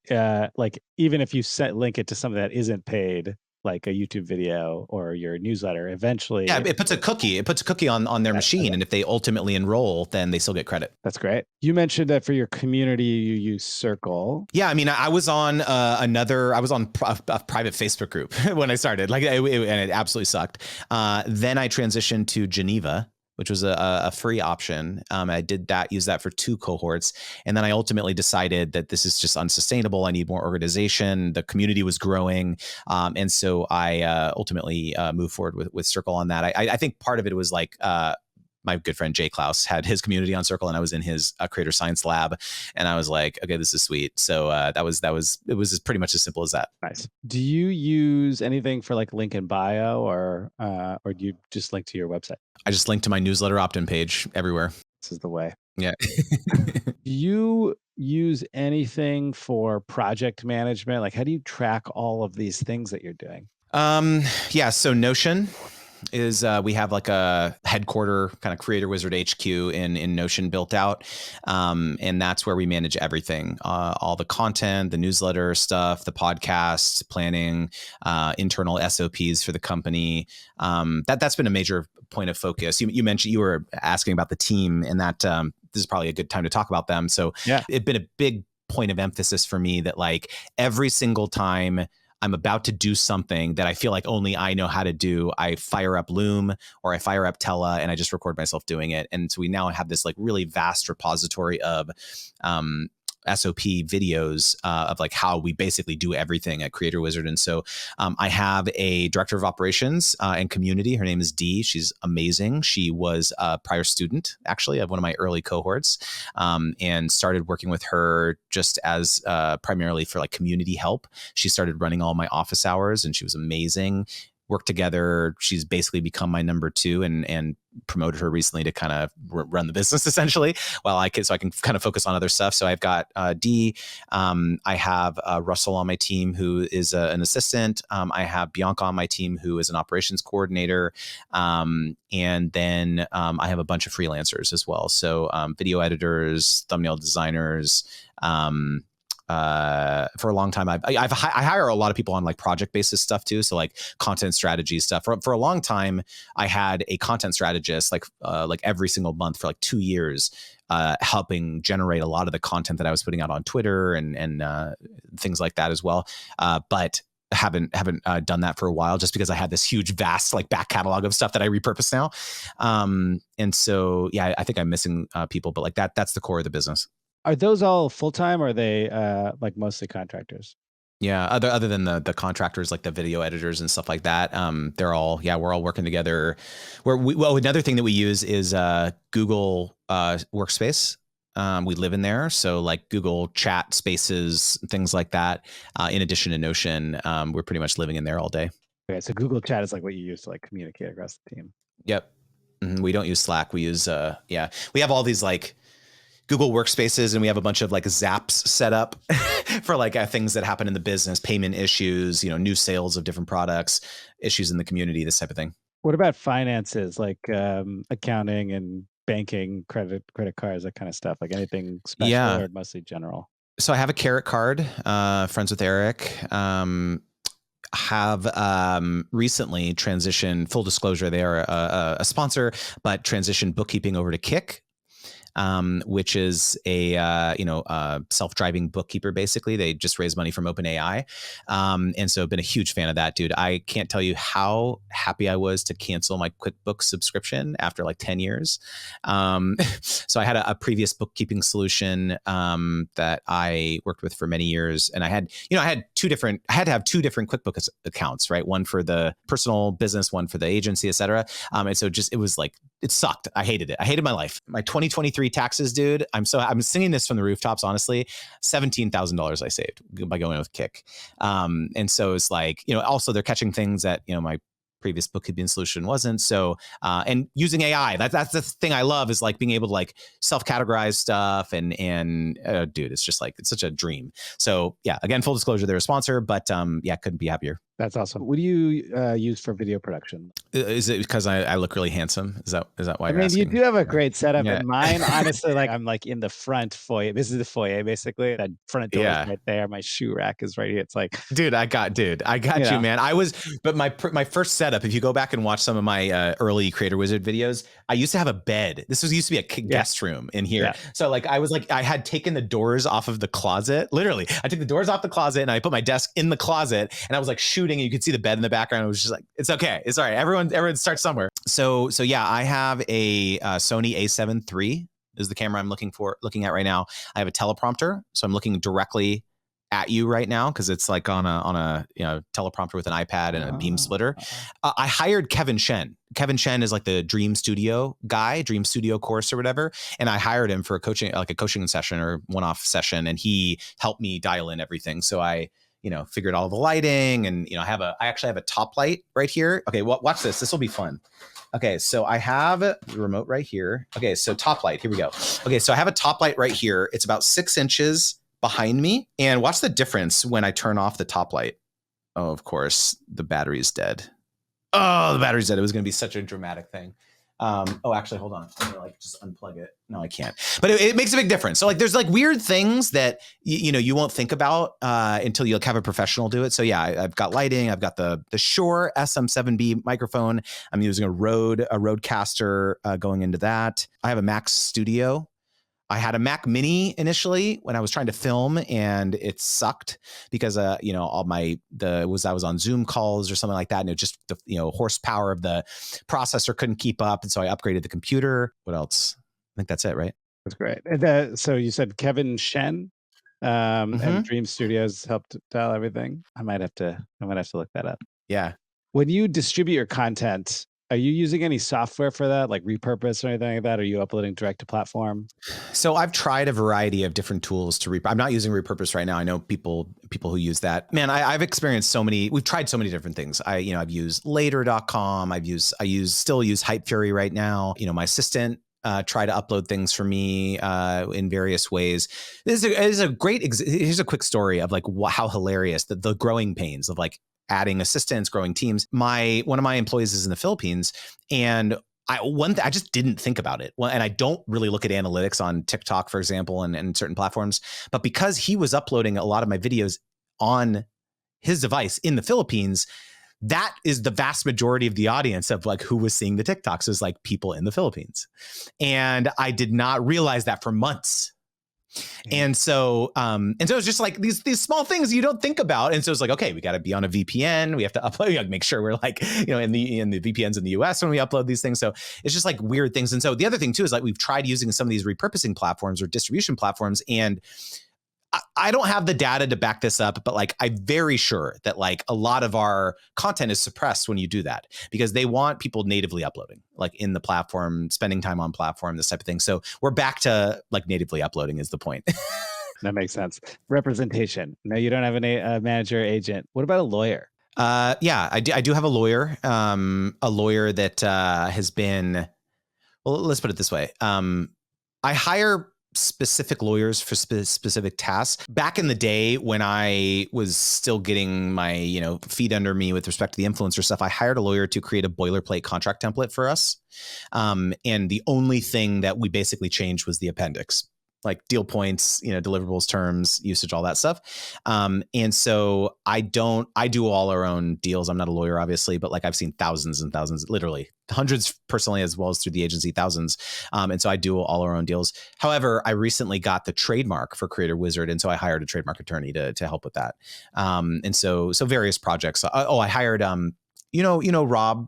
like even if you link it to something that isn't paid, like a YouTube video or your newsletter, eventually. Yeah, it puts a cookie on their machine. Okay. And if they ultimately enroll, then they still get credit. That's great. You mentioned that for your community, you use Circle. Yeah, I mean, I was on a private Facebook group when I started, and it absolutely sucked. Then I transitioned to Geneva, which was a free option. I did use that for 2 cohorts. And then I ultimately decided that this is just unsustainable. I need more organization. The community was growing. And so I ultimately moved forward with Circle on that. I think part of it was like, my good friend Jay Klaus had his community on Circle, and I was in his creator science lab, and I was like, okay, this is sweet. So it was pretty much as simple as that. Nice. Do you use anything for like link in bio, or do you just link to your website? I just link to my newsletter opt-in page everywhere. This is the way. Yeah. Do you use anything for project management? Like, how do you track all of these things that you're doing? Yeah. So Notion. is we have like a headquarter kind of Creator Wizard HQ in Notion built out. And that's where we manage everything, all the content, the newsletter stuff, the podcasts, planning, internal SOPs for the company. That's been a major point of focus. You mentioned, you were asking about the team, and that this is probably a good time to talk about them. So Yeah. it's been a big point of emphasis for me that like every single time I'm about to do something that I feel like only I know how to do, I fire up Loom or I fire up Tella and I just record myself doing it. And so we now have this like really vast repository of SOP videos of like how we basically do everything at Creator Wizard. And so I have a director of operations and community. Her name is Dee. She's amazing. She was a prior student, actually, of one of my early cohorts, and started working with her just as primarily for like community help. She started running all my office hours and she was amazing. Worked together. She's basically become my number two, and promoted her recently to kind of run the business essentially, while I can kind of focus on other stuff. So I've got Dee. I have Russell on my team, who is an assistant. I have Bianca on my team, who is an operations coordinator. And then I have a bunch of freelancers as well. So video editors, thumbnail designers. For a long time, I hire a lot of people on like project basis stuff too. So like content strategy stuff. For a long time, I had a content strategist like every single month for like 2 years, helping generate a lot of the content that I was putting out on Twitter and things like that as well. But haven't done that for a while, just because I had this huge, vast like back catalog of stuff that I repurpose now. And so, yeah, I think I'm missing people, but like that's the core of the business. Are those all full-time or are they like mostly contractors? Yeah, other than the contractors, like the video editors and stuff like that, they're all, we're all working together. Well, another thing that we use is Google Workspace. We live in there, so like Google Chat Spaces, things like that. In addition to Notion, we're pretty much living in there all day. Okay, so Google Chat is like what you use to like communicate across the team. Yep. We don't use Slack. We use we have all these like Google Workspaces, and we have a bunch of like Zaps set up for like things that happen in the business, payment issues, new sales of different products, issues in the community, this type of thing. What about finances, like accounting and banking, credit cards, that kind of stuff? Like anything special or mostly general? So I have a Carrot card, friends with Eric. Have recently transitioned, full disclosure, they are a sponsor, but transitioned bookkeeping over to Kick. Which is a self-driving bookkeeper. Basically, they just raised money from OpenAI, and so I've been a huge fan of that, dude. I can't tell you how happy I was to cancel my QuickBooks subscription after like 10 years. So I had a previous bookkeeping solution that I worked with for many years, and I had to have two different QuickBooks accounts, right? One for the personal business, one for the agency, et cetera. And so it was like, it sucked. I hated it. I hated my life. My 2023 taxes, dude. I'm singing this from the rooftops, honestly. $17,000 I saved by going with Kick. And so it's like, also they're catching things that, my previous bookkeeping solution wasn't. So, and using AI, that's the thing I love, is like being able to like self-categorize stuff and dude, it's just like, it's such a dream. So yeah, again, full disclosure, they're a sponsor, but couldn't be happier. That's awesome. What do you use for video production? Is it because I look really handsome? Is that why you're asking? You do have a great setup. And mine, honestly, like I'm like in the front foyer. This is the foyer, basically. That front door is right there. My shoe rack is right here. It's like, dude, I got you, man. But my first setup, if you go back and watch some of my early Creator Wizard videos, I used to have a bed. This used to be a guest room in here. Yeah. So like I had taken the doors off of the closet. Literally, I took the doors off the closet and I put my desk in the closet, and I was like shooting, and you could see the bed in the background. It was just like, it's okay, it's all right. Everyone starts somewhere. So yeah, I have a Sony A7 III is the camera I'm looking at right now. I have a teleprompter, so I'm looking directly at you right now because it's like on a teleprompter with an iPad and a beam splitter. I hired Kevin Shen. Kevin Shen is like the Dream Studio guy, Dream Studio course or whatever, and I hired him for a coaching session or one-off session, and he helped me dial in everything. So I figured all the lighting, and I actually have a top light right here. Okay, watch this. This will be fun. Okay, so I have the remote right here. Okay, so top light. Here we go. Okay, so I have a top light right here. It's about 6 inches behind me. And watch the difference when I turn off the top light. Oh, of course, the battery is dead. Oh, the battery's dead. It was going to be such a dramatic thing. Oh, actually, hold on. I'm gonna like just unplug it. No, I can't. But it makes a big difference. So like, there's like weird things that you won't think about until you like have a professional do it. So yeah, I've got lighting. I've got the Shure SM7B microphone. I'm using a Rodecaster going into that. I have a Mac Studio. I had a Mac Mini initially when I was trying to film, and it sucked because I was on Zoom calls or something like that, and it just the horsepower of the processor couldn't keep up, and so I upgraded the computer. What else? I think that's it, right? That's great. And so you said Kevin Shen, and Dream Studios helped dial everything. I'm gonna have to look that up. Yeah. When you distribute your content, are you using any software for that, like Repurpose or anything like that? Are you uploading direct to platform? So I've tried a variety of different tools to I'm not using Repurpose right now. I know people who use that. Man, I've experienced we've tried so many different things. I've used later.com. I still use Hype Fury right now. My assistant try to upload things for me in various ways. Here's a quick story of like how hilarious the growing pains of like adding assistants, growing teams. One of my employees is in the Philippines, and I just didn't think about it. Well, and I don't really look at analytics on TikTok, for example, and certain platforms. But because he was uploading a lot of my videos on his device in the Philippines, that is the vast majority of the audience of like who was seeing the TikToks is like people in the Philippines. And I did not realize that for months. And so it's just like these small things you don't think about. And so it's like, okay, we got to be on a VPN. We have to upload, we got to make sure we're like, in the VPNs in the US when we upload these things. So it's just like weird things. And so the other thing too, is like, we've tried using some of these repurposing platforms or distribution platforms, and I don't have the data to back this up, but like, I'm very sure that like a lot of our content is suppressed when you do that, because they want people natively uploading, like in the platform, spending time on platform, this type of thing. So we're back to like natively uploading is the point. That makes sense. Representation. No, you don't have a manager, agent. What about a lawyer? Yeah, I do have a lawyer that has been, well, let's put it this way. I hire specific lawyers for specific tasks. Back in the day when I was still getting my, feet under me with respect to the influencer stuff, I hired a lawyer to create a boilerplate contract template for us. And the only thing that we basically changed was the appendix, like deal points, deliverables, terms, usage, all that stuff. And so I do all our own deals. I'm not a lawyer, obviously, but like I've seen thousands and thousands, literally hundreds personally, as well as through the agency, thousands. And so I do all our own deals. However, I recently got the trademark for Creator Wizard. And so I hired a trademark attorney to help with that. And so various projects. I hired, Rob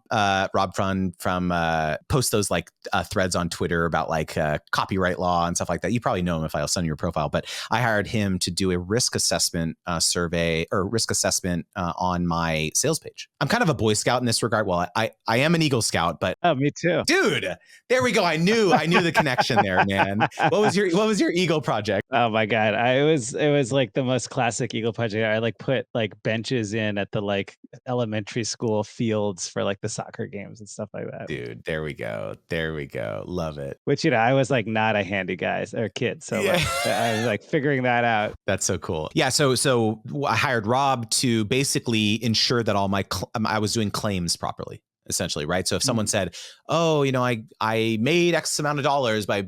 from post those like threads on Twitter about like copyright law and stuff like that. You probably know him if I'll send you your profile, but I hired him to do a risk assessment survey or risk assessment on my sales page. I'm kind of a Boy Scout in this regard. Well, I am an Eagle Scout, but oh, me too, dude. There we go. I knew the connection there, man. What was your Eagle project? Oh my God. It was like the most classic Eagle project. I like put like benches in at the like elementary school fields for like the soccer games and stuff like that. Dude, there we go. Love it. Which, I was like not a handy guy or kid. So yeah. I was like figuring that out. That's so cool. Yeah. So I hired Rob to basically ensure that all I was doing claims properly, essentially, right? So if someone said, oh, I made X amount of dollars by,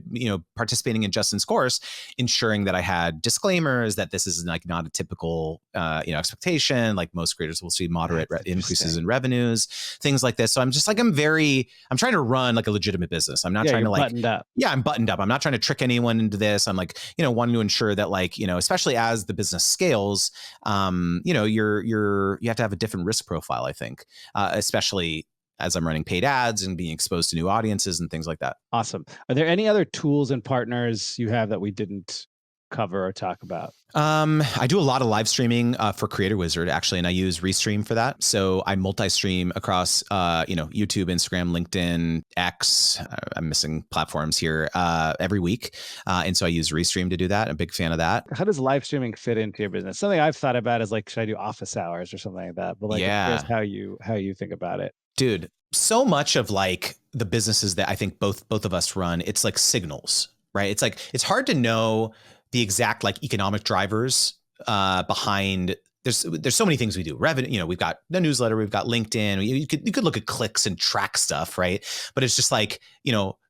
participating in Justin's course, ensuring that I had disclaimers that this is like not a typical, expectation. Like most creators will see moderate increases in revenues, things like this. So I'm just like, I'm trying to run like a legitimate business. I'm not trying to like, buttoned up. Yeah, I'm buttoned up. I'm not trying to trick anyone into this. I'm like, wanting to ensure that like, especially as the business scales, you have to have a different risk profile, I think, especially as I'm running paid ads and being exposed to new audiences and things like that. Awesome. Are there any other tools and partners you have that we didn't cover or talk about? I do a lot of live streaming for Creator Wizard, actually, and I use Restream for that. So I multi-stream across, YouTube, Instagram, LinkedIn, X. I'm missing platforms here every week, and so I use Restream to do that. I'm a big fan of that. How does live streaming fit into your business? Something I've thought about is like, should I do office hours or something like that? But like, here's how you think about it. Dude, so much of like the businesses that I think both of us run, it's like signals, right? It's like, it's hard to know the exact like economic drivers behind there's so many things we do. Revenue, we've got the newsletter, we've got LinkedIn. You could look at clicks and track stuff, right? But it's just like,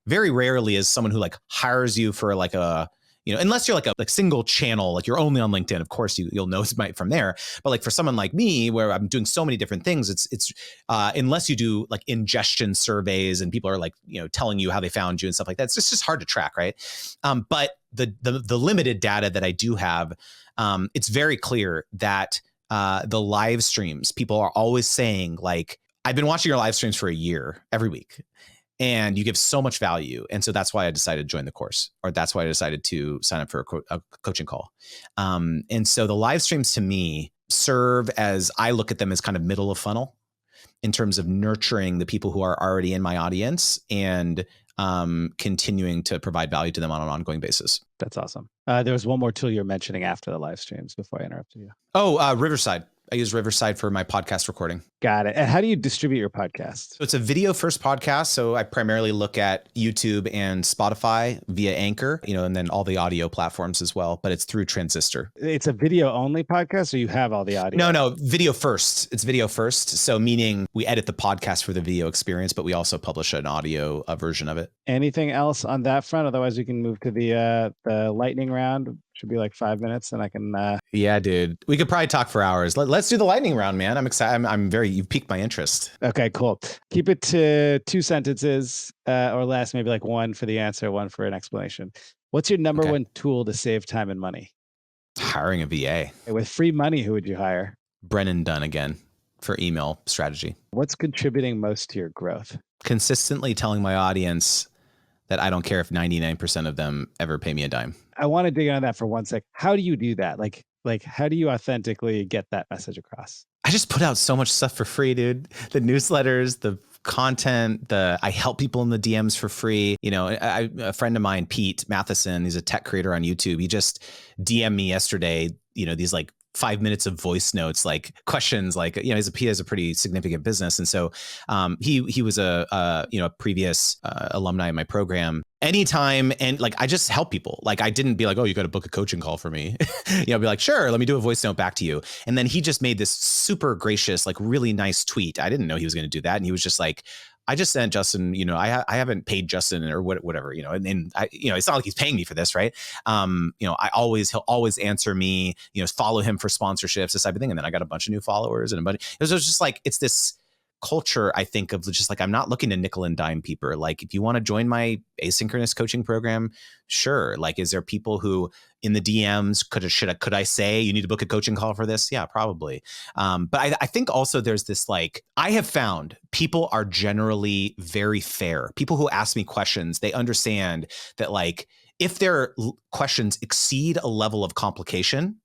very rarely is someone who like hires you for like a, unless you're like a single channel, like you're only on LinkedIn, of course you'll know it from there. But like for someone like me, where I'm doing so many different things, it's unless you do like ingestion surveys and people are like, telling you how they found you and stuff like that, it's just hard to track, right? But the limited data that I do have, it's very clear that the live streams, people are always saying like, I've been watching your live streams for a year every week. And you give so much value. And so that's why I decided to join the course, or that's why I decided to sign up for a coaching call. And so the live streams to me serve as, I look at them as kind of middle of funnel in terms of nurturing the people who are already in my audience and continuing to provide value to them on an ongoing basis. That's awesome. There was one more tool you're mentioning after the live streams before I interrupted you. Oh, Riverside. I use Riverside for my podcast recording. Got it. And how do you distribute your podcast? So it's a video first podcast. So I primarily look at YouTube and Spotify via Anchor, and then all the audio platforms as well, but it's through Transistor. It's a video only podcast, or you have all the audio? No, video first. It's video first. So meaning we edit the podcast for the video experience, but we also publish an audio version of it. Anything else on that front? Otherwise we can move to the lightning round. Should be like 5 minutes, and I can. Yeah, dude. We could probably talk for hours. Let's do the lightning round, man. I'm excited. You've piqued my interest. Okay, cool. Keep it to 2 sentences or less, maybe like one for the answer, one for an explanation. What's your number one tool to save time and money? Hiring a VA. With free money, who would you hire? Brennan Dunn again for email strategy. What's contributing most to your growth? Consistently telling my audience that I don't care if 99% of them ever pay me a dime. I want to dig on that for 1 sec. How do you do that? Like how do you authentically get that message across? I just put out so much stuff for free, dude. The newsletters, the content, I help people in the DMs for free. A friend of mine, Pete Matheson, he's a tech creator on YouTube. He just DM'd me yesterday, these like 5 minutes of voice notes, like questions, like, he has a pretty significant business. And so he was a previous alumni in my program. Anytime, and like, I just help people. Like, I didn't be like, oh, you got to book a coaching call for me. Be like, sure, let me do a voice note back to you. And then he just made this super gracious, like really nice tweet. I didn't know he was going to do that. And he was just like, I just sent Justin, I haven't paid Justin or whatever, and I, it's not like he's paying me for this, right? He'll always answer me, follow him for sponsorships, this type of thing. And then I got a bunch of new followers and it was just like, it's this culture, I think, of just like, I'm not looking to nickel and dime people. Like, if you want to join my asynchronous coaching program, sure. Like, is there people who in the DMs could I say you need to book a coaching call for this? Yeah, probably. But I think also there's this, like, I have found people are generally very fair. People who ask me questions, they understand that, like, if their questions exceed a level of complication,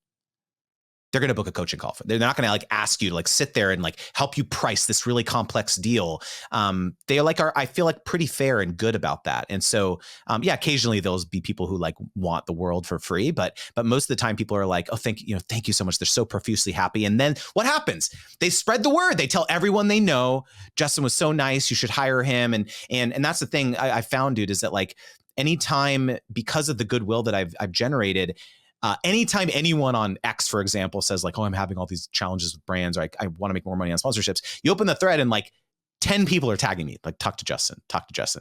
they're going to book a coaching call. They're not going to like ask you to like sit there and like help you price this really complex deal. They I feel like pretty fair and good about that. And so, occasionally there'll be people who like want the world for free, but most of the time people are like, oh, thank you so much. They're so profusely happy. And then what happens? They spread the word. They tell everyone they know, Justin was so nice, you should hire him. And that's the thing I found, dude, is that like anytime, because of the goodwill that I've generated, anytime anyone on X, for example, says like, oh, I'm having all these challenges with brands, or I want to make more money on sponsorships, you open the thread and like 10 people are tagging me, like, talk to Justin.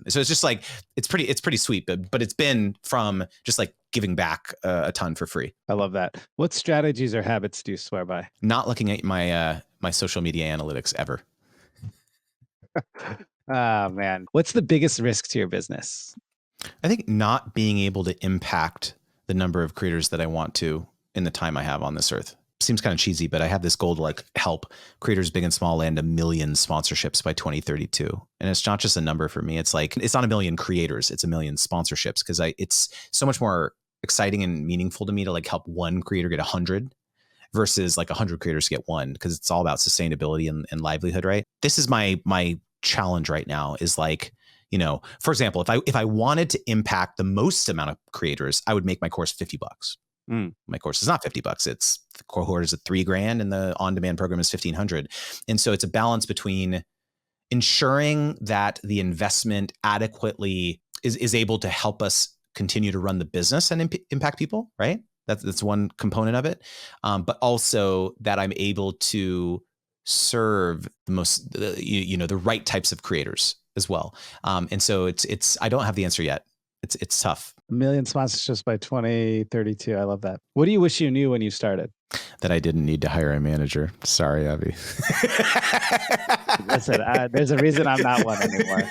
So it's just like, it's pretty sweet, but it's been from just like giving back a ton for free. I love that. What strategies or habits do you swear by? Not looking at my social media analytics ever. Oh, man. What's the biggest risk to your business? I think not being able to impact the number of creators that I want to in the time I have on this earth. Seems kind of cheesy, but I have this goal to like help creators big and small land 1 million sponsorships by 2032. And it's not just a number for me. It's like, it's not 1 million creators, it's 1 million sponsorships, because it's so much more exciting and meaningful to me to like help one creator get 100 versus like 100 creators get one, because it's all about sustainability and livelihood, right? This is my challenge right now, is like, for example, if I wanted to impact the most amount of creators, I would make my course $50. My course is not $50. It's the cohort is at $3,000 and the on-demand program is $1,500. And so it's a balance between ensuring that the investment adequately is able to help us continue to run the business and impact people, right? That's one component of it. But also that I'm able to serve the right types of creators as well. And so I don't have the answer yet. It's tough. 1 million sponsorships by 2032. I love that. What do you wish you knew when you started? That I didn't need to hire a manager. Sorry, Abby. Listen, there's a reason I'm not one anymore.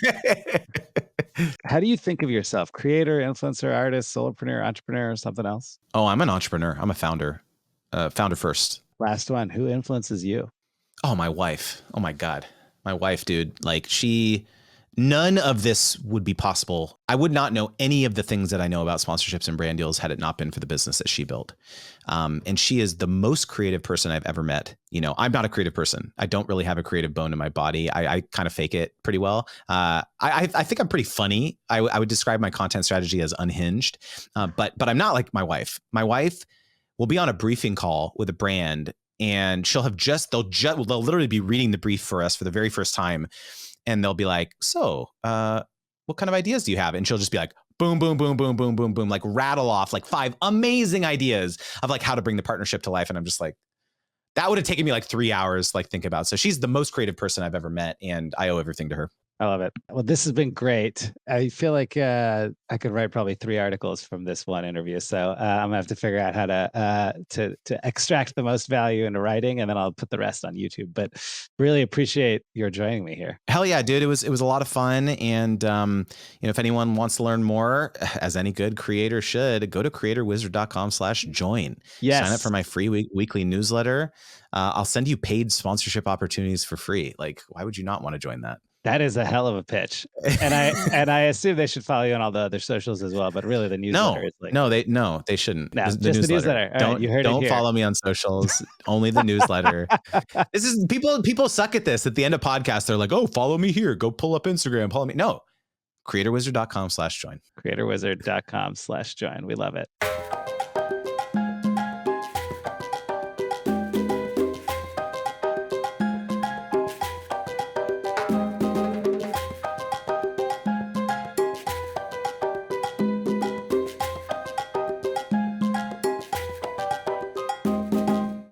How do you think of yourself? Creator, influencer, artist, solopreneur, entrepreneur, or something else? Oh, I'm an entrepreneur. I'm a founder. Founder first. Last one. Who influences you? Oh, my wife. Oh my God. My wife, dude. Like none of this would be possible. I would not know any of the things that I know about sponsorships and brand deals had it not been for the business that she built. And she is the most creative person I've ever met. I'm not a creative person. I don't really have a creative bone in my body. I kind of fake it pretty well. I think I'm pretty funny. I would describe my content strategy as unhinged, but I'm not like my wife. My wife will be on a briefing call with a brand, and they'll literally be reading the brief for us for the very first time. And they'll be like, so what kind of ideas do you have? And she'll just be like, boom, boom, boom, boom, boom, boom, boom, like rattle off like 5 amazing ideas of like how to bring the partnership to life. And I'm just like, that would have taken me like 3 hours, like think about. So she's the most creative person I've ever met, and I owe everything to her. I love it. Well, this has been great. I feel like I could write probably 3 articles from this one interview. So I'm gonna have to figure out how to extract the most value into writing, and then I'll put the rest on YouTube. But really appreciate your joining me here. Hell yeah, dude! It was a lot of fun, and if anyone wants to learn more, as any good creator should, go to creatorwizard.com/join. Yes. Sign up for my free weekly newsletter. I'll send you paid sponsorship opportunities for free. Like, why would you not want to join that? That is a hell of a pitch, and I assume they should follow you on all the other socials as well. But really, the newsletter is like they shouldn't. No, the just the newsletter. All right, you heard it don't here. follow me on socials. Only the newsletter. This is people suck at this. At the end of podcasts, they're like, "Oh, follow me here. Go pull up Instagram. Follow me." No, creatorwizard.com/join. Creatorwizard.com/join. We love it.